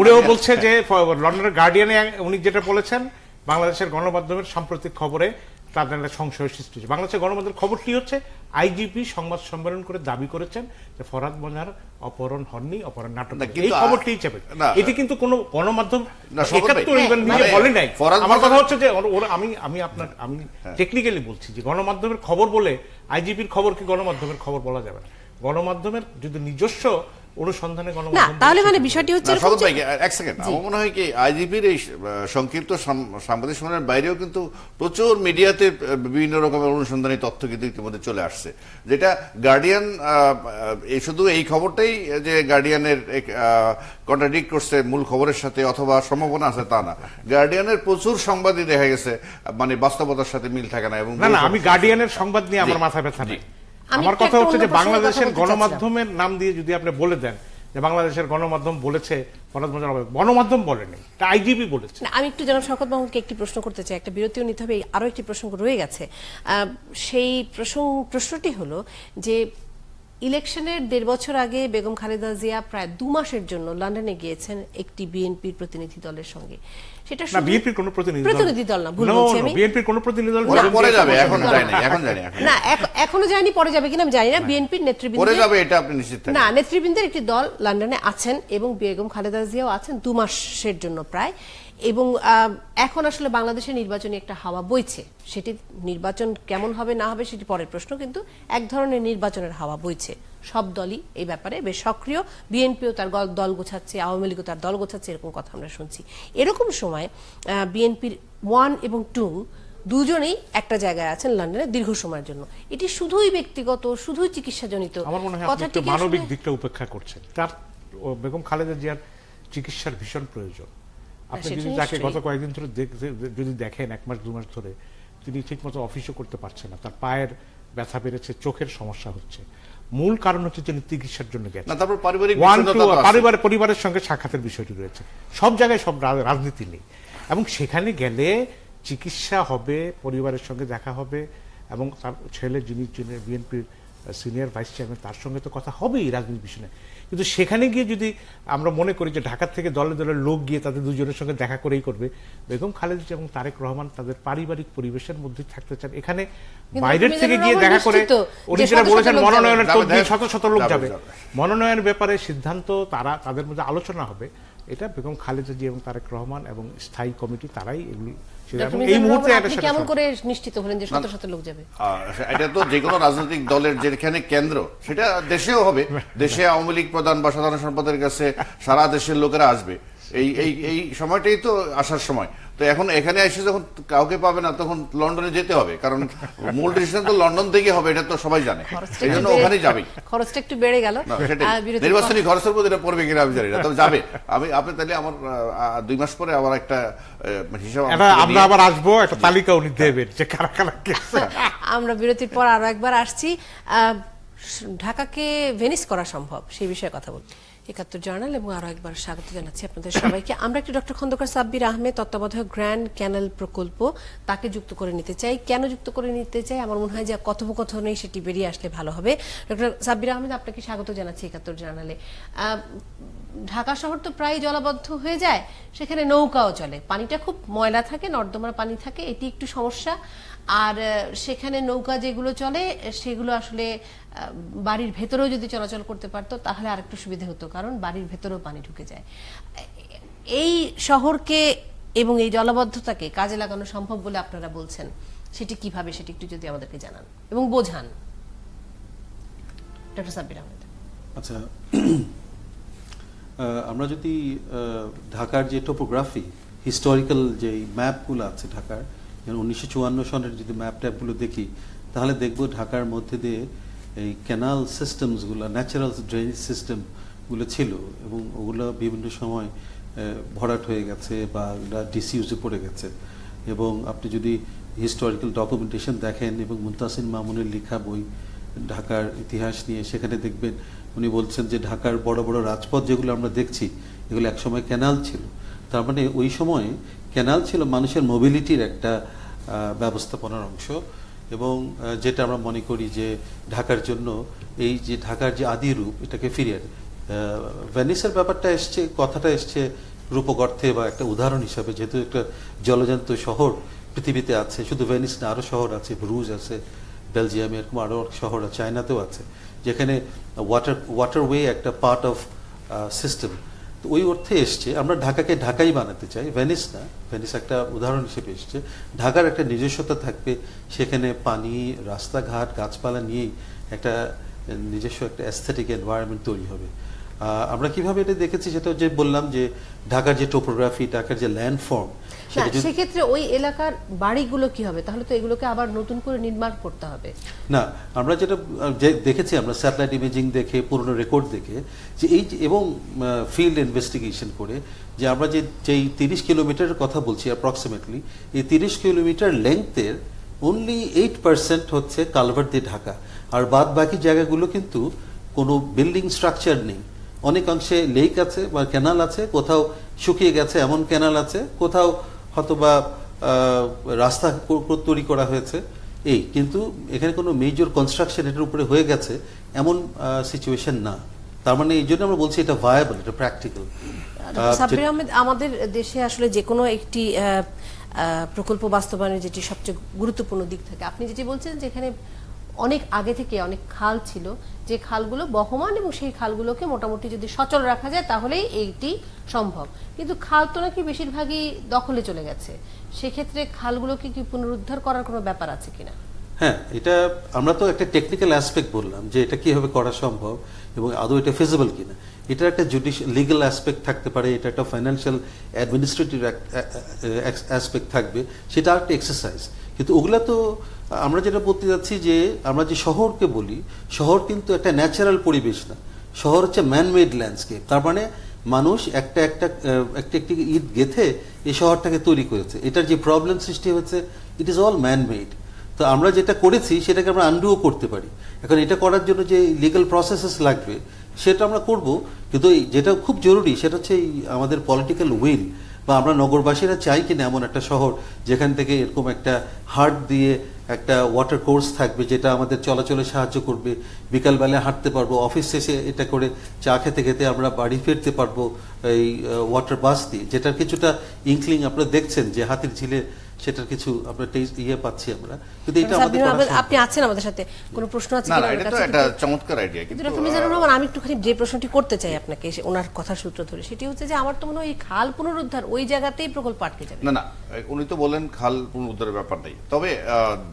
[SPEAKER 1] উনিও বলছে যে লন্ডনের গার্ডিয়ানে উনি যেটা বলেছেন, বাংলাদেশের গণমাধ্যমের সাম্প্রতিক খবরে তাদের একটা সংশয় সৃষ্টি হচ্ছে। বাংলাদেশের গণমাধ্যমের খবরটি হচ্ছে আইজিপি সংবাদ সম্মেলন করে দাবি করেছেন যে ফরাদ মজার অপহরণ হননি, অপহরণ নাটক, এই খবরটিই চেপে। এটি কিন্তু কোনো গণমাধ্যম বলে নাই। আমার কথা হচ্ছে যে আমি টেকনিক্যালি বলছি যে গণমাধ্যমের খবর বলে আইজিপির খবর কি গণমাধ্যমের খবর বলা যাবে না। গণমাধ্যমের যদি নিজস্ব অনুসন্ধানে
[SPEAKER 3] না,
[SPEAKER 1] গণমাধ্যম,
[SPEAKER 3] তাহলে মানে বিষয়টি হচ্ছে এরকম
[SPEAKER 2] স্বাগত
[SPEAKER 3] যে-
[SPEAKER 2] ভাই, এক সেকেন্ড। আমার মনে হয় কি আইজিপির এই সংক্ষিপ্ত সাংবাদিক সম্মেলনের বাইরেও কিন্তু প্রচুর মিডিয়াতে বিভিন্ন রকমের অনুসন্ধানী তথ্য কিন্তু ইতিমধ্যে চলে আসছে, যেটা গার্ডিয়ান এই শুধু এই খবরটাই যে গার্ডিয়ানের কন্ট্রাডিক্ট করছে মূল খবরের সাথে অথবা সম্ভাবনা আছে তা না। গার্ডিয়ানের প্রচুর সংবাদই দেখা গেছে মানে বাস্তবতার সাথে মিল থাকে না। এবং
[SPEAKER 1] না, আমি গার্ডিয়ানের সংবাদ নিয়ে আমার মাথা ব্যথা নেই। আমার
[SPEAKER 3] একটু
[SPEAKER 1] কথা হচ্ছে
[SPEAKER 3] অন্য
[SPEAKER 1] যে
[SPEAKER 3] প্রসঙ্গে
[SPEAKER 1] বাংলাদেশের
[SPEAKER 3] কথা বলতে চাচ্ছিলাম।
[SPEAKER 1] গণমাধ্যমের নাম দিয়ে যদি আপনি বলে দেন যে বাংলাদেশের গণমাধ্যম বলেছে ফরাদ মজার অপহরণ, গণমাধ্যম বলেনি, এটা আইজিপি বলেছে।
[SPEAKER 3] না, আমি একটু জনাব শওকত মাহমুদকে একটি প্রশ্ন করতে চাই, একটা বিরতিও নিতে হবে, আরো একটি প্রসঙ্গ রয়ে গেছে। সেই প্রশ্নটি হলো যে ইলেকশনের 1.5 বছর আগে বেগম খালেদা জিয়া প্রায় 2 মাসের জন্য লন্ডনে গিয়েছেন একটি বিএনপির প্রতিনিধি দলের সঙ্গে। সেটা
[SPEAKER 1] না,
[SPEAKER 3] শুধু
[SPEAKER 1] বিএনপির কোনো প্রতিনিধি
[SPEAKER 3] দল না, ভুল বলছি আমি।
[SPEAKER 1] বিএনপির কোনো প্রতিনিধি দল
[SPEAKER 2] পরে যাবে, এখন যায় না, এখন জানি
[SPEAKER 3] না, এখনো যায়নি, পরে যাবে কিনা আমি জানি না। বিএনপির
[SPEAKER 2] পরে
[SPEAKER 3] নেতৃবৃন্দ
[SPEAKER 2] যাবে এটা আপনি নিশ্চিত থাকেন।
[SPEAKER 3] না, নেতৃবৃন্দের একটি দল লন্ডনে আছেন এবং বেগম খালেদা জিয়াও আছেন 2 মাসের জন্য প্রায়। এবং এখন আসলে বাংলাদেশের নির্বাচনী একটা হাওয়া বইছে। সেটি নির্বাচন কেমন হবে না হবে সেটি পরের প্রশ্ন, কিন্তু এক ধরনের নির্বাচনের হাওয়া বইছে। সব দলই এই ব্যাপারে বেশ সক্রিয়। বিএনপিও তার দল গোছাচ্ছে, আওয়ামী লীগও তার দল গোছাচ্ছে, এরকম কথা আমরা শুনছি। এরকম সময় বিএনপির 1 এবং 2 দুজনেই একটা জায়গায় আছেন লন্ডনে দীর্ঘ সময়ের জন্য। এটি শুধুই ব্যক্তিগত, শুধুই চিকিৎসাজনিত
[SPEAKER 1] আমার মনে হয় আপনি একটু মানবিক দিকটা উপেক্ষা করছেন। তার বেগম খালেদা জিয়ার চিকিৎসার ভীষণ প্রয়োজন। আপনি যদি তাকে গত কয়েকদিন ধরে যদি দেখেন, 1 মাস 2 মাস ধরে তিনি ঠিকমতো অফিসও করতে পারছেন না, তার পায়ের ব্যথা বেড়েছে, চোখের সমস্যা হচ্ছে। মূল কারণ হচ্ছে তিনি চিকিৎসার জন্য গেছেন।
[SPEAKER 2] না, তারপর পারিবারিক
[SPEAKER 1] পরিবারের সঙ্গে সাক্ষাতের বিষয়টি রয়েছে। সব জায়গায় সব রাজনীতি নেই, এবং সেখানে গেলে চিকিৎসা হবে, পরিবারের সঙ্গে দেখা হবে, এবং তার ছেলে যিনি বিএনপির সিনিয়র ভাইস চেয়ারম্যান তার সঙ্গে তো কথা হবেই রাজনীতির বিষয়ে। কিন্তু সেখানে গিয়ে যদি আমরা মনে করি যে ঢাকা থেকে দলে দলে লোক গিয়ে তাদের দুজনের সঙ্গে দেখা করেই করবে, বেগম খালেদা জিয়া এবং তারেক রহমান তাদের পারিবারিক পরিবেশের মধ্যে থাকতে চান। এখানে বাইরের থেকে গিয়ে দেখা করে উনি যেটা বলেছেন মনোনয়নের শত শত লোক যাবে, মনোনয়নের ব্যাপারে সিদ্ধান্ত তাদের মধ্যে আলোচনা হবে, এটা বেগম খালেদা জিয়া এবং তারেক রহমান এবং স্থায়ী কমিটি তারাই এগুলি
[SPEAKER 3] ডক্টর
[SPEAKER 1] এই
[SPEAKER 3] মিজানুর
[SPEAKER 1] মুহূর্তে
[SPEAKER 3] রহমান,
[SPEAKER 1] এটা
[SPEAKER 3] আপনি
[SPEAKER 1] সেটা
[SPEAKER 3] কেমন
[SPEAKER 1] সম্ভব।
[SPEAKER 3] করে নিশ্চিত হলেন যে শত শত লোক যাবে?
[SPEAKER 2] এটা তো যে কোনো রাজনৈতিক দলের যেখানে কেন্দ্র, সেটা দেশেও হবে। দেশে আওয়ামী লীগ প্রধান বা সাধারণ সম্পাদকের কাছে সারা দেশের লোকেরা আসবে, এই এই এই সময়টাই তো আসার সময়। তো এখন এখানে এসে যখন কাউকে পাবে না, তখন লন্ডনে যেতে হবে, কারণ মূল ডিসিশন তো লন্ডন থেকে হবে, এটা তো সবাই জানে।
[SPEAKER 3] খরচটা
[SPEAKER 2] এই
[SPEAKER 3] একটু
[SPEAKER 2] জন্য
[SPEAKER 3] বেড়ে-
[SPEAKER 2] ওখানেই যাবেই।
[SPEAKER 3] খরচটা একটু বেড়ে গেল।
[SPEAKER 2] না, সেটাই।
[SPEAKER 3] বিরতির পর-
[SPEAKER 2] নির্বাচনী খরচের মধ্যে এটা পড়বে কিনা আমি জানি না, তবে যাবে। আপনি তাহলে আমার 2 মাস পরে আবার একটা হিসাব আমার
[SPEAKER 1] এটা
[SPEAKER 2] থেকে
[SPEAKER 1] আমরা
[SPEAKER 2] নিয়ে-
[SPEAKER 1] আবার আসবো, একটা তালিকা উনি দেবেন যে কারা কারা গেছে।
[SPEAKER 3] আমরা বিরতির পর আরো একবার আসছি। ঢাকাকে ভেনিস করা সম্ভব সেই বিষয়ে কথা বলব। ৭১ জার্নাল এবং আরো একবার স্বাগত জানাচ্ছি আপনাদের সবাইকে। আমরা একটি ডক্টর খন্দকার সাব্বির আহমেদ তত্ত্বাবধায়ক গ্র্যান্ড ক্যানেল প্রকল্প, তাকে যুক্ত করে নিতে চাই। কেন যুক্ত করে নিতে চাই, আমার মনে হয় যে কথোপকথনে সেটি বেরিয়ে আসলে ভালো হবে। ডক্টর সাব্বির আহমেদ, আপনাকে স্বাগত জানাচ্ছি ৭১ জার্নালে। ঢাকা শহর তো প্রায় জলাবদ্ধ হয়ে যায়, সেখানে নৌকাও চলে, পানিটা খুব ময়লা থাকে, নর্দমার পানি থাকে, এটি একটু সমস্যা। আর সেখানে নৌকা যেগুলো চলে সেগুলো আসলে বাড়ির ভেতরেও যদি চলাচল করতে পারতো তাহলে আরেকটু সুবিধা হতো, কারণ বাড়ির ভেতরেও পানি ঢুকে যায়। এই শহরকে এবং এই জলাবদ্ধতাকে কাজে লাগানো সম্ভব বলে আপনারা বলছেন, সেটি কিভাবে, সেটি একটু যদি আমাদেরকে জানান এবং বোঝান। ডক্টর সাব্বির আহমেদ।
[SPEAKER 6] আচ্ছা, আমরা যদি ঢাকার যে টোপোগ্রাফি, হিস্টোরিক্যাল যে ম্যাপগুলো আছে ঢাকার, 1954 সনের যদি ম্যাপ ট্যাপগুলো দেখি, তাহলে দেখব ঢাকার মধ্যে দিয়ে এই ক্যানাল সিস্টেমসগুলো, ন্যাচারাল ড্রেনেজ সিস্টেমগুলো ছিল, এবং ওগুলো বিভিন্ন সময় ভরাট হয়ে গেছে বা ডিসইউজে পড়ে গেছে। এবং আপনি যদি হিস্টোরিক্যাল ডকুমেন্টেশন দেখেন এবং মুনতাসির মামুনের লেখা বই ঢাকার ইতিহাস নিয়ে, সেখানে দেখবেন উনি বলছেন যে ঢাকার বড় বড় রাজপথ যেগুলো আমরা দেখছি, এগুলো একসময় ক্যানাল ছিল। তার মানে ওই সময় ক্যানাল ছিল মানুষের মোবিলিটির একটা ব্যবস্থাপনার অংশ। এবং যেটা আমরা মনে করি যে ঢাকার জন্য এই যে ঢাকার যে আদি রূপ, এটাকে ফিরিয়ে ভেনিসের ব্যাপারটা এসছে, কথাটা এসছে রূপক অর্থে বা একটা উদাহরণ হিসাবে, যেহেতু একটা জলজান্ত শহর পৃথিবীতে আছে, শুধু ভেনিস না, আরও শহর আছে, ব্রুজ আছে বেলজিয়ামে, এরকম আরও শহর আছে, চায়নাতেও আছে, যেখানে ওয়াটারওয়ে একটা পার্ট অফ সিস্টেম। তো ওই অর্থে এসছে। আমরা ঢাকাকে ঢাকাই বানাতে চাই, ভেনিস না। ভেনিস একটা উদাহরণ হিসেবে এসছে। ঢাকার একটা নিজস্বতা থাকবে, সেখানে পানি, রাস্তাঘাট, গাছপালা নিয়েই একটা নিজস্ব একটা অ্যাস্থেটিক এনভায়রনমেন্ট তৈরি হবে। আমরা কিভাবে এটা দেখেছি, সেটা যে বললাম যে ঢাকার যে টোপোগ্রাফি, ঢাকার যে ল্যান্ডফর্ম,
[SPEAKER 3] না, সেক্ষেত্রে ওই এলাকার বাড়িগুলো কি হবে? তাহলে তো এগুলোকে আবার নতুন করে নির্মাণ করতে হবে।
[SPEAKER 6] না, আমরা যেটা দেখেছি, আমরা স্যাটেলাইট ইমেজিং দেখে, পুরনো রেকর্ড দেখে, যে এই এবং ফিল্ড ইনভেস্টিগেশন করে, যে আমরা যেই 30 কিলোমিটারের কথা বলছি অ্যাপ্রক্সিমেটলি, এই 30 কিলোমিটার লেংথের অনলি 8% হচ্ছে কালভার্ট দিয়ে ঢাকা, আর বাদ বাকি জায়গাগুলো কিন্তু কোনো বিল্ডিং স্ট্রাকচার নেই। অনেকাংশে লেক আছে বা ক্যানাল আছে, কোথাও শুকিয়ে গেছে এমন ক্যানাল আছে, কোথাও হয়তোবা রাস্তা তৈরি করা হয়েছে, এই কিন্তু এখানে কোনো মেজর কনস্ট্রাকশন এটার উপরে হয়ে গেছে এমন সিচুয়েশন না। তার মানে এই জন্য আমরা বলছি এটা ভায়াবল, এটা প্র্যাকটিক্যাল।
[SPEAKER 3] সাব্বির আহমেদ, আমাদের দেশে আসলে যে কোনো একটি প্রকল্প বাস্তবায়নের যেটি সবচেয়ে গুরুত্বপূর্ণ দিক থাকে, আপনি যেটি বলছেন যে এখানে অনেক আগে থেকে অনেক খাল ছিল, যে খালগুলো বহমান, এবং সেই খালগুলোকে মোটামুটি যদি সচল রাখা যায় তাহলেই এইটি সম্ভব। কিন্তু খাল তো নাকি বেশিরভাগই দখলে চলে গেছে, সেক্ষেত্রে খালগুলোকে কি পুনরুদ্ধার করার কোনো ব্যাপার আছে কিনা?
[SPEAKER 6] হ্যাঁ, এটা আমরা তো একটা টেকনিক্যাল অ্যাসপেক্ট বললাম যে এটা কিভাবে করা সম্ভব এবং আদৌ এটা ফিজিবল কিনা। এটার একটা লিগ্যাল অ্যাসপেক্ট থাকতে পারে, এটা একটা ফাইন্যান্সিয়াল অ্যাডমিনিস্ট্রেটিভ অ্যাসপেক্ট থাকবে, সেটা একটা এক্সারসাইজ। কিন্তু ওগুলা তো আমরা যেটা বলতে যাচ্ছি যে আমরা যে শহরকে বলি, শহর কিন্তু একটা ন্যাচারাল পরিবেশ না, শহর হচ্ছে ম্যানমেড ল্যান্ডস্কেপ। তার মানে মানুষ একটা একটি ইট গেথে এই শহরটাকে তৈরি করেছে। এটার যে প্রবলেম সৃষ্টি হয়েছে, ইট ইজ অল ম্যানমেড। তো আমরা যেটা করেছি সেটাকে আমরা আন্ডুও করতে পারি। এখন এটা করার জন্য যে লিগ্যাল প্রসেসেস লাগবে সেটা আমরা করব, কিন্তু যেটা খুব জরুরি সেটা হচ্ছে আমাদের পলিটিক্যাল উইল, বা আমরা নগরবাসীরা চাই কিনা এমন একটা শহর যেখান থেকে এরকম একটা হার্ট দিয়ে একটা ওয়াটার কোর্স থাকবে, যেটা আমাদের চলাচলে সাহায্য করবে, বিকালবেলা হাঁটতে পারবো, অফিস শেষে এটা করে চা খেতে খেতে আমরা বাড়ি ফিরতে পারবো এই ওয়াটার বাস দিয়ে, যেটার কিছুটা ইনক্লিং আপনারা দেখছেন যে হাতির ঝিলে সেটার কিছু আমরা ইয়ে পাচ্ছি আমরা, কিন্তু এটা আমাদের
[SPEAKER 3] সাব্বির
[SPEAKER 6] করা
[SPEAKER 3] আহমেদ,
[SPEAKER 6] সম্ভব।
[SPEAKER 3] আপনি আছেন আমাদের সাথে, কোনো প্রশ্ন আছে
[SPEAKER 2] না
[SPEAKER 3] কিনা
[SPEAKER 2] না,
[SPEAKER 3] ওনার
[SPEAKER 2] এটা তো
[SPEAKER 3] কাছে?
[SPEAKER 2] একটা চমৎকার আইডিয়া,
[SPEAKER 3] কিন্তু
[SPEAKER 2] কিন্তু
[SPEAKER 3] ডক্টর মিজানুর রহমান, আমি একটুখানি যে প্রশ্নটি করতে চাই আপনাকে ওনার কথার সূত্র ধরে, সেটি হচ্ছে যে আমার তো মনে হয় এই খাল পুনরুদ্ধার ওই জায়গাতেই প্রকল্প আটকে যাবে।
[SPEAKER 2] না না, উনি তো বলেন খাল পুনরুদ্ধারের ব্যাপার নেই, তবে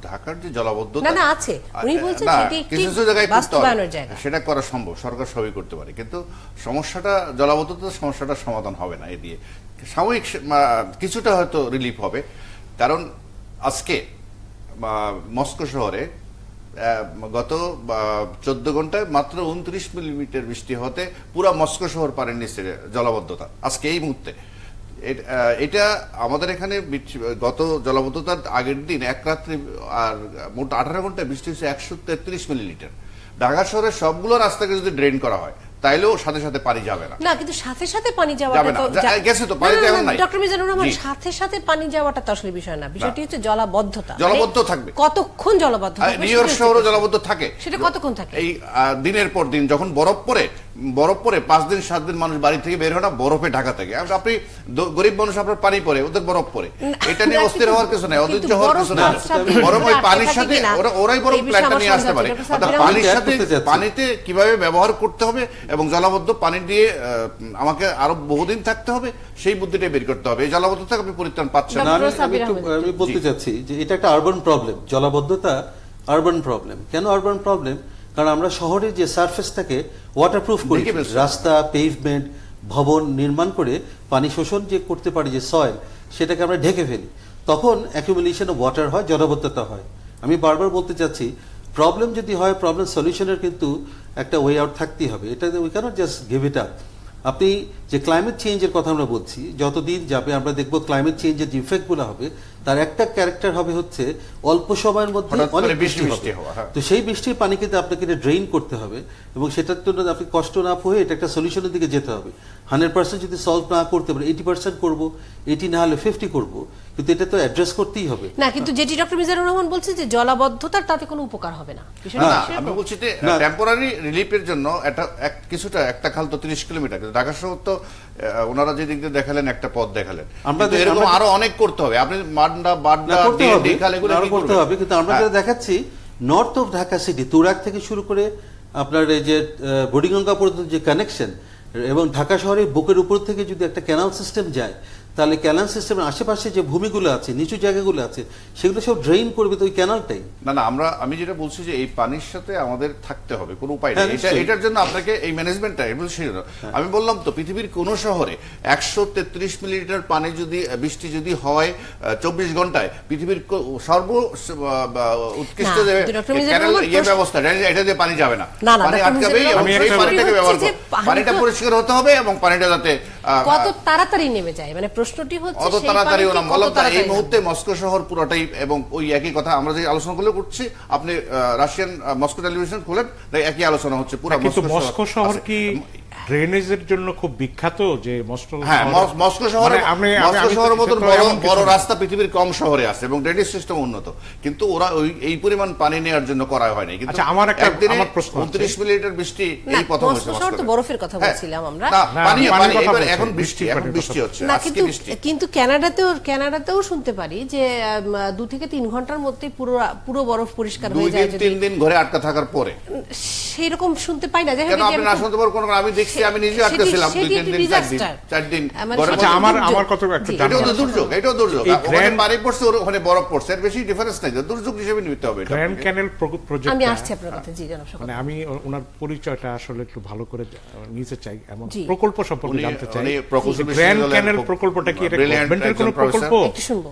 [SPEAKER 2] ঢাকার যে জলাবদ্ধতা,
[SPEAKER 3] না, না, আছে। উনি বলছেন
[SPEAKER 2] না,
[SPEAKER 3] সেটি একটি
[SPEAKER 2] কিছু কিছু জায়গায় করতে হবে।
[SPEAKER 3] বাস্তবায়নের জায়গা।
[SPEAKER 2] সেটা করা সম্ভব, সরকার সবই করতে পারে, কিন্তু সমস্যাটা জলাবদ্ধতা, সমস্যাটার সমাধান হবে না এ দিয়ে। সাময়িক কিছুটা হয়তো রিলিফ হবে, কারণ আজকে মস্কো শহরে গত 14 ঘন্টায় মাত্র 29 মিলিমিটার বৃষ্টি হতে পুরো মস্কো শহর পানির নিচে জলাবদ্ধতা আজকে এই মুহূর্তে। এটা আমাদের এখানে গত জলাবদ্ধতার আগের দিন এক রাত্রি আর মোট 18 ঘন্টায় বৃষ্টি হচ্ছে 133 মিলিলিটার। ঢাকা শহরের সবগুলো রাস্তাকে যদি ড্রেন করা হয় তাইলেও সাথে সাথে পানি যাবে না।
[SPEAKER 3] না, কিন্তু সাথে সাথে পানি
[SPEAKER 2] যাবে
[SPEAKER 3] যাওয়াটা
[SPEAKER 2] না,
[SPEAKER 3] তো
[SPEAKER 2] গেছে তো, পানি তো এখন নাই।
[SPEAKER 3] ডক্টর মিজানুর রহমান,
[SPEAKER 2] জি।
[SPEAKER 3] সাথে সাথে পানি যাওয়াটা তো আসলে বিষয় না, বিষয়টি হচ্ছে জলাবদ্ধতা।
[SPEAKER 2] জলাবদ্ধ
[SPEAKER 3] মানে
[SPEAKER 2] থাকবে।
[SPEAKER 3] কতক্ষণ জলাবদ্ধ থাকবে
[SPEAKER 2] নিউ ইয়র্ক
[SPEAKER 3] সেটা
[SPEAKER 2] শহরও
[SPEAKER 3] হচ্ছে
[SPEAKER 2] জলাবদ্ধ থাকে।
[SPEAKER 3] সেটা কতক্ষণ থাকে?
[SPEAKER 2] এই দিনের পর দিন যখন বরফ পড়ে 5 দিন 7 দিন মানুষ বাড়ি থেকে বের হয় না, বরফে ঢাকা থাকে। আপনি গরিব মানুষ, আপনার পানি পড়ে, ওদের বরফ পড়ে, এটা নিয়ে অস্থির হওয়ার কিছু নাই, অধৈর্য হওয়ার কিছু নাই। বরং ওই পানির সাথে ওরাই বরং প্ল্যানটা নিয়ে আসতে পারে। অর্থাৎ পানির সাথে পানিতে কিভাবে ব্যবহার করতে হবে এবং জলাবদ্ধ পানি দিয়ে আমাকে আরো বহুদিন থাকতে হবে, সেই বুদ্ধিটাই বের করতে হবে। এই জলাবদ্ধতা আপনি পরিত্রাণ পাচ্ছেন না।
[SPEAKER 6] না, আমি
[SPEAKER 3] সাব্বির
[SPEAKER 6] একটু
[SPEAKER 3] আহমেদ,
[SPEAKER 6] আমি বলতে চাচ্ছি যে এটা একটা আরবান প্রবলেম, জলাবদ্ধতা আরবান প্রবলেম। কেন আরবান প্রবলেম? কারণ আমরা শহরে যে সারফেসটাকে ওয়াটারপ্রুফ করি,
[SPEAKER 2] ঢেকে ফেলছি।
[SPEAKER 6] রাস্তা, পেভমেন্ট, ভবন নির্মাণ করে পানি শোষণ যে করতে পারি, যে সয়েল, সেটাকে আমরা ঢেকে ফেলি, তখন অ্যাকুমুলেশন অফ ওয়াটার হয়, জলাবদ্ধতা হয়। আমি বারবার বলতে চাচ্ছি, প্রবলেম যদি হয়, প্রবলেম সলিউশনের কিন্তু একটা ওয়ে আউট থাকতেই হবে। এটা we cannot just give it up. আপনি যে ক্লাইমেট চেঞ্জের কথা আমরা বলছি, যতদিন যাবে আমরা দেখব ক্লাইমেট চেঞ্জের যে ইফেক্টগুলো হবে, তার একটা ক্যারেক্টার হবে হচ্ছে অল্প সময়ের মধ্যে
[SPEAKER 2] হঠাৎ করে
[SPEAKER 6] অনেক বৃষ্টি
[SPEAKER 2] বৃষ্টি
[SPEAKER 6] হবে।
[SPEAKER 2] হওয়া, হ্যাঁ।
[SPEAKER 6] তো সেই বৃষ্টির পানি কিন্তু আপনাকে ড্রেইন করতে হবে, এবং সেটার জন্য আপনি কষ্ট না হয়ে এটা একটা সলিউশনের দিকে যেতে হবে। 100% যদি সলভ না করতে পারে, 80% করবো, 80 না হলে 50 করবো, কিন্তু এটা তো অ্যাড্রেস করতেই হবে।
[SPEAKER 3] না, কিন্তু যেটি ডক্টর মিজানুর রহমান বলছে যে জলাবদ্ধতার তাতে কোনো উপকার হবে না, বিষয়টা
[SPEAKER 2] না,
[SPEAKER 3] কি সেরকম?
[SPEAKER 2] আমি বলছি যে
[SPEAKER 6] না।
[SPEAKER 2] টেম্পোরারি রিলিফের জন্য কিছুটা একটা খাল তো 30 কিলোমিটার, কিন্তু ঢাকা শহর তো ওনারা যে দিক দিয়ে দেখালেন একটা পথ দেখালেন,
[SPEAKER 6] আমরা
[SPEAKER 2] কিন্তু এরকম আরো অনেক করতে হবে। আপনি
[SPEAKER 6] না, করতে হবে,
[SPEAKER 2] খাল এগুলো
[SPEAKER 6] আরো
[SPEAKER 2] কি
[SPEAKER 6] করতে
[SPEAKER 2] করবেন?
[SPEAKER 6] হবে, কিন্তু আমরা
[SPEAKER 2] হ্যাঁ।
[SPEAKER 6] যেটা দেখাচ্ছি north of Dhaka city, Turag থেকে শুরু করে আপনার এই যে বুড়িগঙ্গা পর্যন্ত যে কানেকশন, এবং ঢাকা শহরের বুকের উপর থেকে যদি একটা ক্যানাল সিস্টেম যায়, তাহলে ক্যানাল সিস্টেমের আশেপাশে যে ভূমিগুলো আছে, নিচু জায়গাগুলো আছে, সেগুলো সব ড্রেইন করবে তো ওই ক্যানালটাই।
[SPEAKER 2] না না, আমি যেটা বলছি যে এই পানির সাথে আমাদের থাকতে হবে, কোনো উপায়
[SPEAKER 6] হ্যাঁ,
[SPEAKER 2] নেই।
[SPEAKER 6] নিশ্চয়ই।
[SPEAKER 2] এটার জন্য আপনাকে এই ম্যানেজমেন্টটা আমি বললাম তো, পৃথিবীর কোন শহরে 133 মিলিলিটার পানি যদি বৃষ্টি যদি হয় 24 ঘন্টায়, পৃথিবীর উৎকৃষ্ট
[SPEAKER 3] না,
[SPEAKER 2] যে
[SPEAKER 3] কিন্তু ডক্টর মিজানুর
[SPEAKER 2] ক্যানাল
[SPEAKER 3] রহমান
[SPEAKER 2] ব্যবস্থা, এটা দিয়ে পানি যাবে না,
[SPEAKER 3] না, না,
[SPEAKER 2] পানি
[SPEAKER 3] ডক্টর
[SPEAKER 2] আটকাবে
[SPEAKER 3] মিজানুর
[SPEAKER 2] এবং
[SPEAKER 3] রহমান
[SPEAKER 2] সেই
[SPEAKER 3] প্রশ্নটি
[SPEAKER 2] পানিটাকে
[SPEAKER 3] হচ্ছে
[SPEAKER 2] ব্যবহার
[SPEAKER 3] যে
[SPEAKER 2] পানিটা পরিষ্কার হতে হবে এবং পানিটা যাতে
[SPEAKER 3] কত তাড়াতাড়ি নেমে যায়, মানে প্রশ্নটি হচ্ছে
[SPEAKER 2] অত
[SPEAKER 3] সেই
[SPEAKER 2] তাড়াতাড়িও
[SPEAKER 3] পানিটি
[SPEAKER 2] না।
[SPEAKER 3] কত
[SPEAKER 2] বললাম তো, এই
[SPEAKER 3] তাড়াতাড়ি
[SPEAKER 2] মুহূর্তে মস্কো শহর পুরোটাই, এবং ওই একই কথা আমরা যে আলোচনা করছি, আপনি রাশিয়ান মস্কো টেলিভিশন খুলেন, একই আলোচনা হচ্ছে পুরো
[SPEAKER 1] কিন্তু মস্কো শহর
[SPEAKER 2] আছে।
[SPEAKER 1] কি ড্রেনেজের জন্য খুব বিখ্যাত? যে
[SPEAKER 2] হ্যাঁ, মস্কো শহরে মস্কো শহরের মতন বড় রাস্তা পৃথিবীর কম শহরে আছে এবং ড্রেনেজ সিস্টেম উন্নত, কিন্তু ওরা এই পরিমাণ পানি নেওয়ার জন্য করা হয়নি। কিন্তু
[SPEAKER 1] আচ্ছা, আমার প্রশ্ন আছে।
[SPEAKER 2] 29 মিলিলিটার বৃষ্টি
[SPEAKER 3] না,
[SPEAKER 2] এই প্রথম
[SPEAKER 3] মস্কো শহর তো বরফের কথা বলছিলাম আমরা।
[SPEAKER 2] না,
[SPEAKER 1] না,
[SPEAKER 2] পানি
[SPEAKER 1] পানির কথা
[SPEAKER 2] এবার
[SPEAKER 1] বলছি,
[SPEAKER 2] এখন বৃষ্টি
[SPEAKER 1] বৃষ্টির
[SPEAKER 2] হচ্ছে,
[SPEAKER 3] না,
[SPEAKER 2] আজকে বৃষ্টি।
[SPEAKER 3] কিন্তু কানাডাতেও শুনতে পারি যে 2 থেকে 3 ঘন্টার মধ্যে পুরো বরফ পরিষ্কার
[SPEAKER 2] 2
[SPEAKER 3] হয়ে যায়।
[SPEAKER 2] দিন 3 দিন ঘরে আটকা থাকার পরে
[SPEAKER 3] সেই রকম শুনতে পাই না। যাই হোক,
[SPEAKER 2] কেন
[SPEAKER 3] এটি
[SPEAKER 2] আপনি না শুনতে পারবেন? আমি দেখছি, আমি নিজে আটকেছিলাম 2-3 দিন, 4 দিন
[SPEAKER 3] মানে
[SPEAKER 2] ঘরের
[SPEAKER 3] সেটা
[SPEAKER 2] মধ্যে।
[SPEAKER 1] আমার কত একটা
[SPEAKER 3] জি।
[SPEAKER 1] জানা
[SPEAKER 2] এটাও তো দুর্যোগ, এটাও দুর্যোগ।
[SPEAKER 1] এই
[SPEAKER 2] ওখানে
[SPEAKER 1] গ্র্যান্ড-
[SPEAKER 2] পানি পড়ছে, ওখানে বরফ পড়ছে, এর বেশি ডিফারেন্স নাই, দুর্যোগ হিসেবে নিতে হবে এটা।
[SPEAKER 1] গ্র্যান্ড ক্যানেল প্রজেক্ট,
[SPEAKER 3] আমি আসছি আপনার কথা। জি, জানাব সকল।
[SPEAKER 1] মানে আমি ওনার পরিচয়টা আসলে একটু ভালো করে নিতে চাই, এমন
[SPEAKER 3] জি।
[SPEAKER 1] প্রকল্প সম্পর্কে
[SPEAKER 2] উনি-
[SPEAKER 1] জানতে চাই।
[SPEAKER 2] উনি প্রকৌশল
[SPEAKER 1] গ্র্যান্ড
[SPEAKER 2] বিশ্ববিদ্যালয়ের
[SPEAKER 1] ক্যানেল
[SPEAKER 2] খুব
[SPEAKER 1] প্রকল্পটা কি এটা
[SPEAKER 2] brilliant
[SPEAKER 1] গভর্নমেন্টের কোনো
[SPEAKER 2] একজন professor।
[SPEAKER 1] প্রকল্প?
[SPEAKER 3] একটু শুনবো।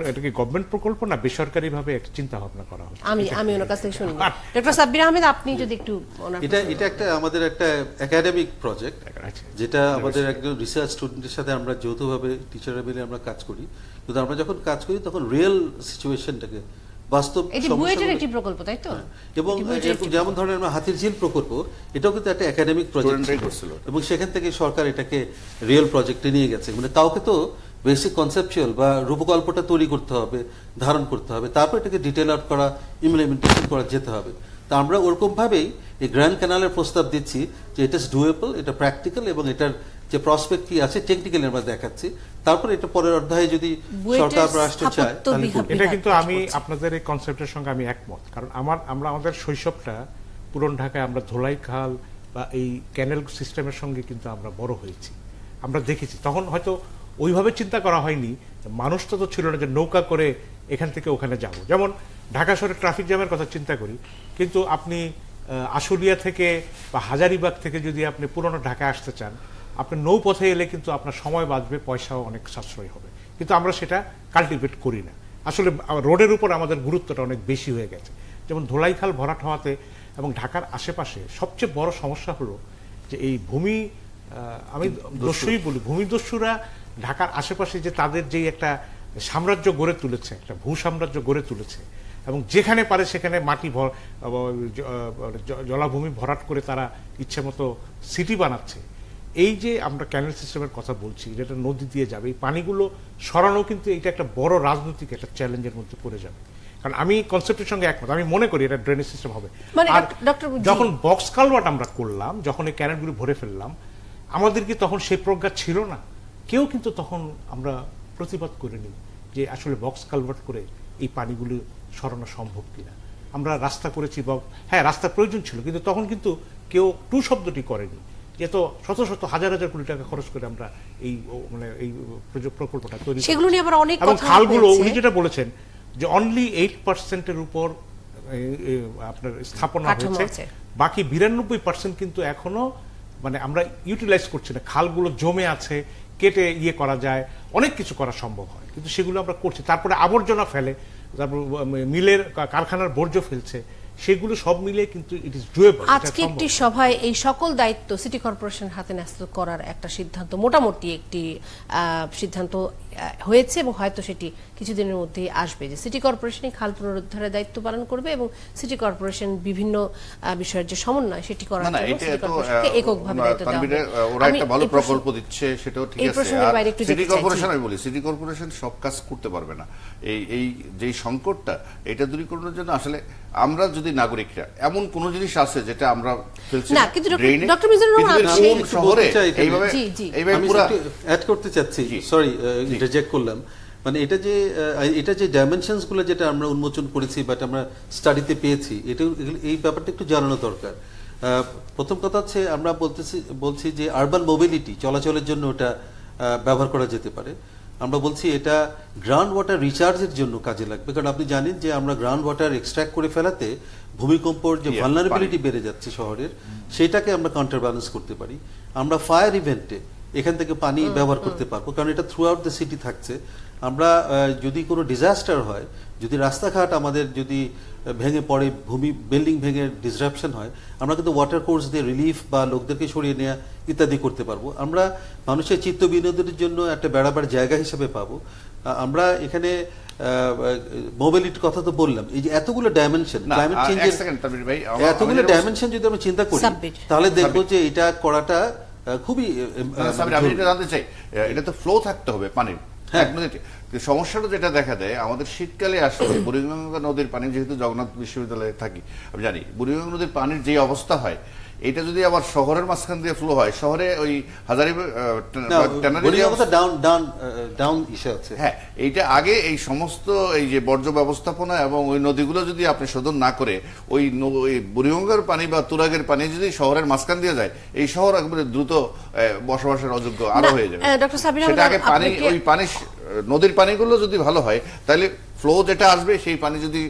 [SPEAKER 1] এটা কি গভর্নমেন্ট প্রকল্প না বেসরকারি ভাবে একটা চিন্তা ভাবনা করা হচ্ছে?
[SPEAKER 3] আমি ওনার কাছ থেকে শুনি। ডক্টর সাব্বির আহমেদ, আপনি যদি একটু ওনার
[SPEAKER 6] এটা একটা আমাদের একটা একাডেমিক প্রজেক্ট,
[SPEAKER 1] আচ্ছা।
[SPEAKER 6] যেটা আমাদের একজন রিসার্চ স্টুডেন্টের সাথে আমরা যৌথভাবে টিচাররা মিলে আমরা কাজ করি। কিন্তু আমরা যখন কাজ করি তখন রিয়েল সিচুয়েশনটাকে, বাস্তব
[SPEAKER 3] এটি বুয়েটের একটি প্রকল্প, তাই তো?
[SPEAKER 6] এবং
[SPEAKER 3] এটি বুয়েটের
[SPEAKER 6] এরকম যেমন ধরেন আমরা হাতির ঝিল প্রকল্প, এটাও কিন্তু একটা একাডেমিক প্রজেক্ট
[SPEAKER 2] Student-রাই করছিল।
[SPEAKER 6] এবং সেখান থেকে সরকার এটাকে রিয়েল প্রজেক্টে নিয়ে গেছে। মানে কাউকে তো বেসিক কনসেপচুয়াল বা রূপকল্পটা তৈরি করতে হবে, ধারণ করতে হবে, তারপর এটাকে ডিটেল আউট করা, ইমপ্লিমেন্টেশন করা যেতে হবে। তা আমরা ওরকম ভাবেই এই গ্র্যান্ড ক্যানালের প্রস্তাব দিচ্ছি যে এটা ইজ ডুয়েবল, এটা প্র্যাকটিক্যাল এবং এটার যে প্রসপেক্ট কি আছে টেকনিক্যালি আমরা দেখাচ্ছি, তারপর এটা পরের অধ্যায়ে যদি
[SPEAKER 3] বুয়েটের
[SPEAKER 6] সরকার রাষ্ট্র চায়
[SPEAKER 3] স্থাপত্য
[SPEAKER 6] তাহলে
[SPEAKER 3] বিভাগ-
[SPEAKER 6] করবে।
[SPEAKER 1] এটা কিন্তু
[SPEAKER 3] কাজ
[SPEAKER 1] আমি
[SPEAKER 3] করছে।
[SPEAKER 1] আপনাদের এই কনসেপ্টের সঙ্গে আমি একমত, কারণ আমরা আমাদের শৈশবটা পুরন ঢাকায় আমরা ধোলাই খাল বা এই ক্যানেল সিস্টেমের সঙ্গে কিন্তু আমরা বড় হয়েছি, আমরা দেখেছি। তখন হয়তো ওইভাবে চিন্তা করা হয়নি, মানুষ তো ছিল না যে নৌকা করে এখান থেকে ওখানে যাব। যেমন ঢাকা শহরে ট্রাফিক জ্যামের কথা চিন্তা করি, কিন্তু আপনি আশুলিয়া থেকে বা হাজারীবাগ থেকে যদি আপনি পুরনো ঢাকায় আসতে চান, আপনি নৌপথে এলে কিন্তু আপনার সময় বাঁচবে, পয়সাও অনেক সাশ্রয় হবে, কিন্তু আমরা সেটা কাল্টিভেট করি না। আসলে রোডের উপর আমাদের গুরুত্বটা অনেক বেশি হয়ে গেছে। যেমন ধোলাইখাল ভরাট হওয়াতে এবং ঢাকার আশেপাশে সবচেয়ে বড় সমস্যা হলো যে এই ভূমি, আমি দস্যুই বলি, ভূমিদস্যুরা ঢাকার আশেপাশে যে তাদের যেই একটা সাম্রাজ্য গড়ে তুলেছে, একটা ভূ সাম্রাজ্য গড়ে তুলেছে, এবং যেখানে পারে সেখানে মাটি জলাভূমি ভরাট করে তারা ইচ্ছে মতো সিটি বানাচ্ছে। এই যে আমরা ক্যানেল সিস্টেমের কথা বলছি, যেটা নদী দিয়ে যাবে, এই পানিগুলো সরানো কিন্তু এটা একটা বড় রাজনৈতিক একটা চ্যালেঞ্জের মধ্যে পড়ে যাবে। কারণ আমি কনসেপ্টের সঙ্গে একমত, আমি মনে করি এটা ড্রেনেজ সিস্টেম হবে।
[SPEAKER 3] মানে
[SPEAKER 1] আর
[SPEAKER 3] ডক্টর
[SPEAKER 1] যখন বক্স কালভার্ট আমরা করলাম, যখন এই ক্যানেলগুলো ভরে ফেললাম, আমাদের কি তখন সেই প্রজ্ঞা ছিল না? কেউ কিন্তু তখন আমরা প্রতিবাদ করিনি যে আসলে বক্স কালভার্ট করে এই পানিগুলো সরানো সম্ভব কিনা। আমরা রাস্তা করেছি, হ্যাঁ রাস্তার প্রয়োজন ছিল, কিন্তু তখন কিন্তু কেউ টু শব্দটি করেনি। যে তো শত শত হাজার হাজার কোটি টাকা খরচ করে আমরা এই মানে এই প্রকল্পটা তৈরি করেছি।
[SPEAKER 3] সেগুলো নিয়ে আবার অনেক
[SPEAKER 1] এবং
[SPEAKER 3] কথা
[SPEAKER 1] খালগুলো
[SPEAKER 3] হয়েছে।
[SPEAKER 1] উনি যেটা বলেছেন যে অনলি 8%-এর উপর আপনার স্থাপনা
[SPEAKER 3] কাঠামো
[SPEAKER 1] হয়েছে,
[SPEAKER 3] আছে।
[SPEAKER 1] বাকি 92% কিন্তু এখনো মানে আমরা ইউটিলাইজ করছি না। খালগুলো জমে আছে, কেটে ইয়ে করা যায়, অনেক কিছু করা সম্ভব হয়, কিন্তু সেগুলো আমরা করছি। তারপরে আবর্জনা ফেলে, তারপর মিলের কারখানার বর্জ্য ফেলছে, সেগুলো সব মিলে কিন্তু ইট ইজ ডুয়েবল।
[SPEAKER 3] আজকে একটি সভায় এই সকল দায়িত্ব সিটি কর্পোরেশন হাতে ন্যস্ত করার একটা সিদ্ধান্ত, মোটামুটি একটি সিদ্ধান্ত হয়েছে এবং হয়তো সেটি কিছুদিনের মধ্যেই আসবে, যে সিটি কর্পোরেশনই খাল পুনরুদ্ধারের দায়িত্ব পালন করবে এবং সিটি কর্পোরেশন বিভিন্ন বিষয়ের যে সমন্বয় সেটি করার
[SPEAKER 2] না,
[SPEAKER 3] জন্য
[SPEAKER 2] এটা
[SPEAKER 3] সিটি
[SPEAKER 2] তো
[SPEAKER 3] কর্পোরেশনকে এককভাবে দায়িত্ব দেওয়া
[SPEAKER 2] তানভীর,
[SPEAKER 3] হবে।
[SPEAKER 2] ওরা
[SPEAKER 3] আমি
[SPEAKER 2] একটা ভালো
[SPEAKER 3] এই প্রশ্ন-
[SPEAKER 2] প্রকল্প দিচ্ছে, সেটাও ঠিক
[SPEAKER 3] এই
[SPEAKER 2] আছে।
[SPEAKER 3] প্রসঙ্গের
[SPEAKER 2] আর
[SPEAKER 3] বাইরে একটু
[SPEAKER 2] সিটি
[SPEAKER 3] যেতে চাইছি।
[SPEAKER 2] কর্পোরেশন, আমি বলি সিটি কর্পোরেশন সব কাজ করতে পারবে না। এই যে সংকটটা, এটা দূরীকরণের জন্য আসলে আমরা যদি নাগরিকরা, এমন কোন জিনিস আছে যেটা আমরা ফেলছি
[SPEAKER 3] না, কিন্তু
[SPEAKER 2] ড্রেইনে,
[SPEAKER 3] ডক্টর মিজানুর রহমান,
[SPEAKER 2] পৃথিবীর
[SPEAKER 3] আপনি-
[SPEAKER 2] কোন শহরে
[SPEAKER 6] বলতে চাই এখানে।
[SPEAKER 2] এইভাবে
[SPEAKER 3] জি।
[SPEAKER 2] এইভাবে
[SPEAKER 6] আমি
[SPEAKER 2] পুরা
[SPEAKER 6] একটু অ্যাড করতে চাচ্ছি,
[SPEAKER 2] জি।
[SPEAKER 6] সরি রিজেক্ট করলাম। মানে এটা যে ডাইমেনশনস গুলো যেটা আমরা উন্মোচন করেছি বাট আমরা স্টাডিতে পেয়েছি, এটা এই ব্যাপারটা একটু জানানো দরকার। প্রথম কথা হচ্ছে আমরা বলছি যে আরবান মোবিলিটি, চলাচলের জন্য ওটা ব্যবহার করা যেতে পারে। আমরা বলছি এটা গ্রাউন্ড ওয়াটার রিচার্জের জন্য কাজে লাগবে, কারণ আপনি জানেন যে আমরা গ্রাউন্ড ওয়াটার এক্সট্র্যাক্ট করে ফেলাতে ভূমিকম্পর যে ভালনারেবিলিটি বেড়ে যাচ্ছে শহরের, সেটাকে আমরা কাউন্টার ব্যালেন্স করতে পারি। আমরা ফায়ার ইভেন্টে এখান থেকে পানি ব্যবহার করতে পারবো, কারণ এটা থ্রু আউট দ্য সিটি থাকছে। আমরা যদি কোনো ডিজাস্টার হয়, যদি রাস্তাঘাট আমাদের যদি ভেঙে পড়ে, বিল্ডিং ভেঙে ডিসরাপশন হয়, আমরা কিন্তু ওয়াটার কোর্স দিয়ে রিলিফ বা লোকদেরকে সরিয়ে নেওয়া ইত্যাদি করতে পারবো। আমরা মানুষের চিত্ত বিনোদনের জন্য একটা বেড়াবার জায়গা হিসেবে পাবো। আমরা এখানে মোবিলিটির কথা তো বললাম, এই যে এতগুলো ডাইমেনশন,
[SPEAKER 2] না,
[SPEAKER 6] ক্লাইমেট
[SPEAKER 2] এক
[SPEAKER 6] চেঞ্জের
[SPEAKER 2] সেকেন্ড তানভীর ভাই,
[SPEAKER 6] এতগুলো ডাইমেনশন যদি আমরা চিন্তা করি,
[SPEAKER 3] সাব্বির।
[SPEAKER 6] তাহলে দেখবো যে এটা করাটা খুবই
[SPEAKER 2] সাবির, আমি যেটা জানতে চাই, এটা তো ফ্লো থাকতে হবে পানির।
[SPEAKER 6] হ্যাঁ।
[SPEAKER 2] এক নদীতে সমস্যাটা যেটা দেখা দেয় আমাদের শীতকালে আসলে বুড়িগঙ্গা নদীর পানি, যেহেতু জগন্নাথ বিশ্ববিদ্যালয়ে থাকি আমি জানি, বুড়িগঙ্গা নদীর পানির যে অবস্থা হয়, এটা যদি আবার শহরের মাঝখান দিয়ে ফ্লো হয়, শহরে ওই
[SPEAKER 6] ডাউন ইস্যু আছে।
[SPEAKER 2] হ্যাঁ, এইটা আগে এই সমস্ত এই যে বর্জ্য ব্যবস্থাপনা এবং ওই নদীগুলো যদি আপনি শোধন না করে ওই বুড়িগঙ্গার পানি বা তুরাগের পানি যদি শহরের মাঝখান দিয়ে যায়, এই শহর একবারে দ্রুত বসবাসের অযোগ্য আরো হয়ে যাবে।
[SPEAKER 3] ডক্টর সাবির
[SPEAKER 2] সেটা আগে পানি,
[SPEAKER 3] আপনাকে-
[SPEAKER 2] ওই পানি, নদীর পানিগুলো যদি ভালো হয়, তাহলে ফ্লো যেটা আসবে সেই পানি যদি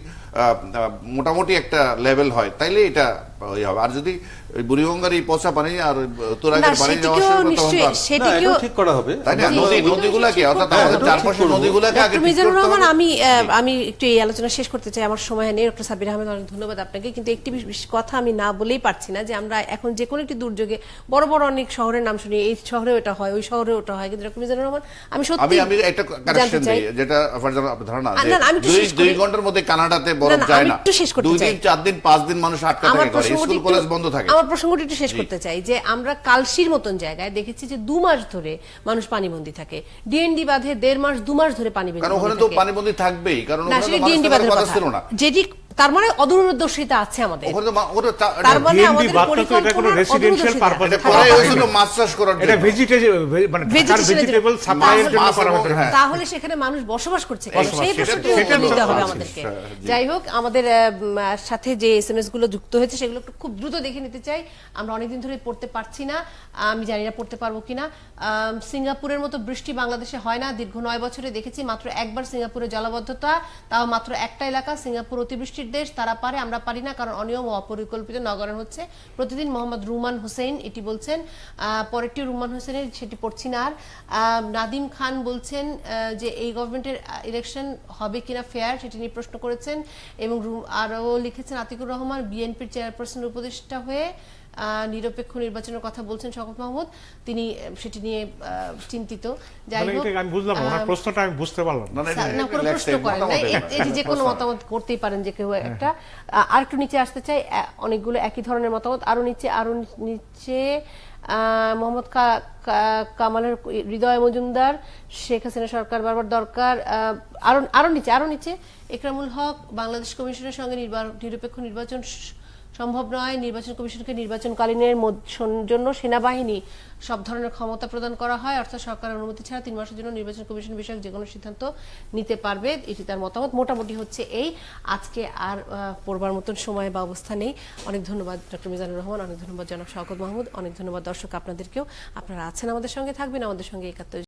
[SPEAKER 2] মোটামুটি একটা লেভেল হয়, তাইলে এটা হবে। আর যদি ওই বুড়িগঙ্গার এই পচা পানি আর তুরাগের পানি যাওয়া শুরু করে, তখন তো আর-
[SPEAKER 3] সেটিকেও
[SPEAKER 6] ঠিক করা হবে।
[SPEAKER 2] তাই না? নদীগুলাকে, অর্থাৎ
[SPEAKER 6] হ্যাঁ,
[SPEAKER 2] আমাদের
[SPEAKER 6] এটাও ঠিক
[SPEAKER 2] চারপাশের
[SPEAKER 6] করবো।
[SPEAKER 2] নদীগুলাকে আগে
[SPEAKER 3] ডক্টর
[SPEAKER 2] ঠিক
[SPEAKER 3] মিজানুর
[SPEAKER 2] করতে
[SPEAKER 3] রহমান,
[SPEAKER 2] হবে।
[SPEAKER 3] আমি একটু এই আলোচনা শেষ করতে চাই, আমার সময় নেই। ডক্টর সাবির আহমেদ, অনেক ধন্যবাদ আপনাকে, কিন্তু একটি কথা আমি না বলেই পারছি না, যে আমরা এখন যে কোনো একটি দুর্যোগে বড় বড় অনেক শহরের নাম শুনি, এই শহরে ওটা হয়, ওই শহরে ওটা হয়, কিন্তু ডক্টর মিজানুর রহমান, আমি সত্যি
[SPEAKER 2] আমি একটা
[SPEAKER 3] জানতে
[SPEAKER 2] কারেকশন
[SPEAKER 3] চাই।
[SPEAKER 2] দিই, যেটা আপনার ধারণা
[SPEAKER 3] না, আমি একটু শেষ
[SPEAKER 2] দুই
[SPEAKER 3] করি।
[SPEAKER 2] ঘন্টার মধ্যে কানাডাতে বরফ
[SPEAKER 3] না,
[SPEAKER 2] যায়
[SPEAKER 3] আমি
[SPEAKER 2] না,
[SPEAKER 3] একটু শেষ করতে
[SPEAKER 2] 2
[SPEAKER 3] চাই।
[SPEAKER 2] দিন 4 দিন 5 দিন মানুষ আটকা
[SPEAKER 3] আমার
[SPEAKER 2] থাকে,
[SPEAKER 3] প্রসঙ্গটি
[SPEAKER 2] স্কুল
[SPEAKER 3] একটু-
[SPEAKER 2] কলেজ বন্ধ থাকে।
[SPEAKER 3] আমার প্রসঙ্গটি একটু শেষ করতে চাই, যে আমরা কালশির মতন জায়গায় দেখেছি যে 2 মাস ধরে মানুষ পানিবন্দী থাকে। ডিএনডি বাঁধে 1.5 মাস 2 মাস ধরে পানিবন্দী
[SPEAKER 2] কারণ ওখানে তো পানিবন্দী থাকবেই, কারণ
[SPEAKER 3] না,
[SPEAKER 2] ওখানে
[SPEAKER 3] সেটি
[SPEAKER 2] তো
[SPEAKER 3] ডিএনডি
[SPEAKER 2] মানুষ থাকার
[SPEAKER 3] বাঁধের
[SPEAKER 2] কথা
[SPEAKER 3] কথা,
[SPEAKER 2] ছিল না।
[SPEAKER 3] যেটি তার মানে অদূরদর্শিতা আছে আমাদের।
[SPEAKER 2] ওখানে তো ওটা
[SPEAKER 3] তার মানে
[SPEAKER 1] BNB
[SPEAKER 3] আমাদের
[SPEAKER 1] বাদ তো এটা কোনো
[SPEAKER 3] পরিকল্পনার
[SPEAKER 1] residential
[SPEAKER 3] অদূরদর্শিতা।
[SPEAKER 1] purpose
[SPEAKER 2] এটা
[SPEAKER 1] করা
[SPEAKER 2] করাই
[SPEAKER 1] হয়নি।
[SPEAKER 2] হয়েছিল মাছ চাষ করার
[SPEAKER 1] এটা
[SPEAKER 2] জন্য।
[SPEAKER 1] মানে ভেজিটেবল সাপ্লাইয়ের জন্য
[SPEAKER 2] মাছ
[SPEAKER 1] করা
[SPEAKER 2] এবং-
[SPEAKER 1] হতো।
[SPEAKER 2] হ্যাঁ।
[SPEAKER 3] তাহলে সেখানে মানুষ বসবাস করছে কেন?
[SPEAKER 1] বসবাস,
[SPEAKER 3] সেই
[SPEAKER 1] সেটা
[SPEAKER 3] প্রশ্নটি
[SPEAKER 1] তো-
[SPEAKER 3] উত্তর দিতে হবে
[SPEAKER 2] আছে,
[SPEAKER 3] আমাদেরকে।
[SPEAKER 2] জি।
[SPEAKER 3] যাই হোক, আমাদের সাথে যে এসএমএস গুলো যুক্ত হয়েছে সেগুলো একটু খুব দ্রুত দেখে নিতে চাই। আমরা অনেকদিন ধরে পড়তে পারছি না, আমি জানি না পড়তে পারবো কিনা। সিঙ্গাপুরের মতো বৃষ্টি বাংলাদেশে হয় না, দীর্ঘ 9 বছরে দেখেছি মাত্র একবার সিঙ্গাপুরে জলাবদ্ধতা, তাও মাত্র একটা এলাকা। সিঙ্গাপুর অতিবৃষ্টির দেশ, তারা পারে, আমরা পারি না, কারণ অনিয়ম ও অপরিকল্পিত নগরায়ণ হচ্ছে প্রতিদিন। মোহাম্মদ রুমান হোসেন এটি বলছেন। পরেরটি রুমান হোসেনের, সেটি পড়ছি না আর। নাদিম খান বলছেন যে এই গভর্নমেন্টের ইলেকশন হবে কিনা ফেয়ার, সেটি নিয়ে প্রশ্ন করেছেন। এবং আরও লিখেছেন আতিকুর রহমান, বিএনপির চেয়ারপারসন উপদেষ্টা হয়ে নিরপেক্ষ নির্বাচনের কথা বলছেন শওকত মাহমুদ, তিনি সেটি নিয়ে চিন্তিত। যাই
[SPEAKER 1] মানে
[SPEAKER 3] হোক,
[SPEAKER 1] এটা আমি বুঝলাম না, ওনার প্রশ্নটা আমি বুঝতে পারলাম না।
[SPEAKER 2] না, না,
[SPEAKER 3] না, কোনো
[SPEAKER 2] relax
[SPEAKER 3] প্রশ্ন
[SPEAKER 2] type
[SPEAKER 3] করেন না,
[SPEAKER 2] মতামত
[SPEAKER 3] এই যে যে কোনো মতামত করতেই পারেন যে কেউ একটা। আর একটু নিচে আসতে চাই, অনেকগুলো একই ধরনের মতামত। আরো নিচে মোহাম্মদ কামালের হৃদয় মজুমদার, শেখ হাসিনা সরকার বারবার দরকার। আরো নিচে একরামুল হক, বাংলাদেশ কমিশনের সঙ্গে নিরপেক্ষ নির্বাচন সম্ভব নয়, নির্বাচন কমিশনকে নির্বাচনকালীনের জন্য সেনাবাহিনী সব ধরনের ক্ষমতা প্রদান করা হয়, অর্থাৎ সরকারের অনুমতি ছাড়া 3 মাসের জন্য নির্বাচন কমিশন বিষয়ক যে কোনো সিদ্ধান্ত নিতে পারবে। এটি তার মতামত। মোটামুটি হচ্ছে এই। আজকে আর পড়বার মতন সময় বা অবস্থা নেই। অনেক ধন্যবাদ ডক্টর মিজানুর রহমান, অনেক ধন্যবাদ জনাব শওকত মাহমুদ, অনেক ধন্যবাদ দর্শক আপনাদেরকেও। আপনারা আছেন আমাদের সঙ্গে, থাকবেন আমাদের সঙ্গে 71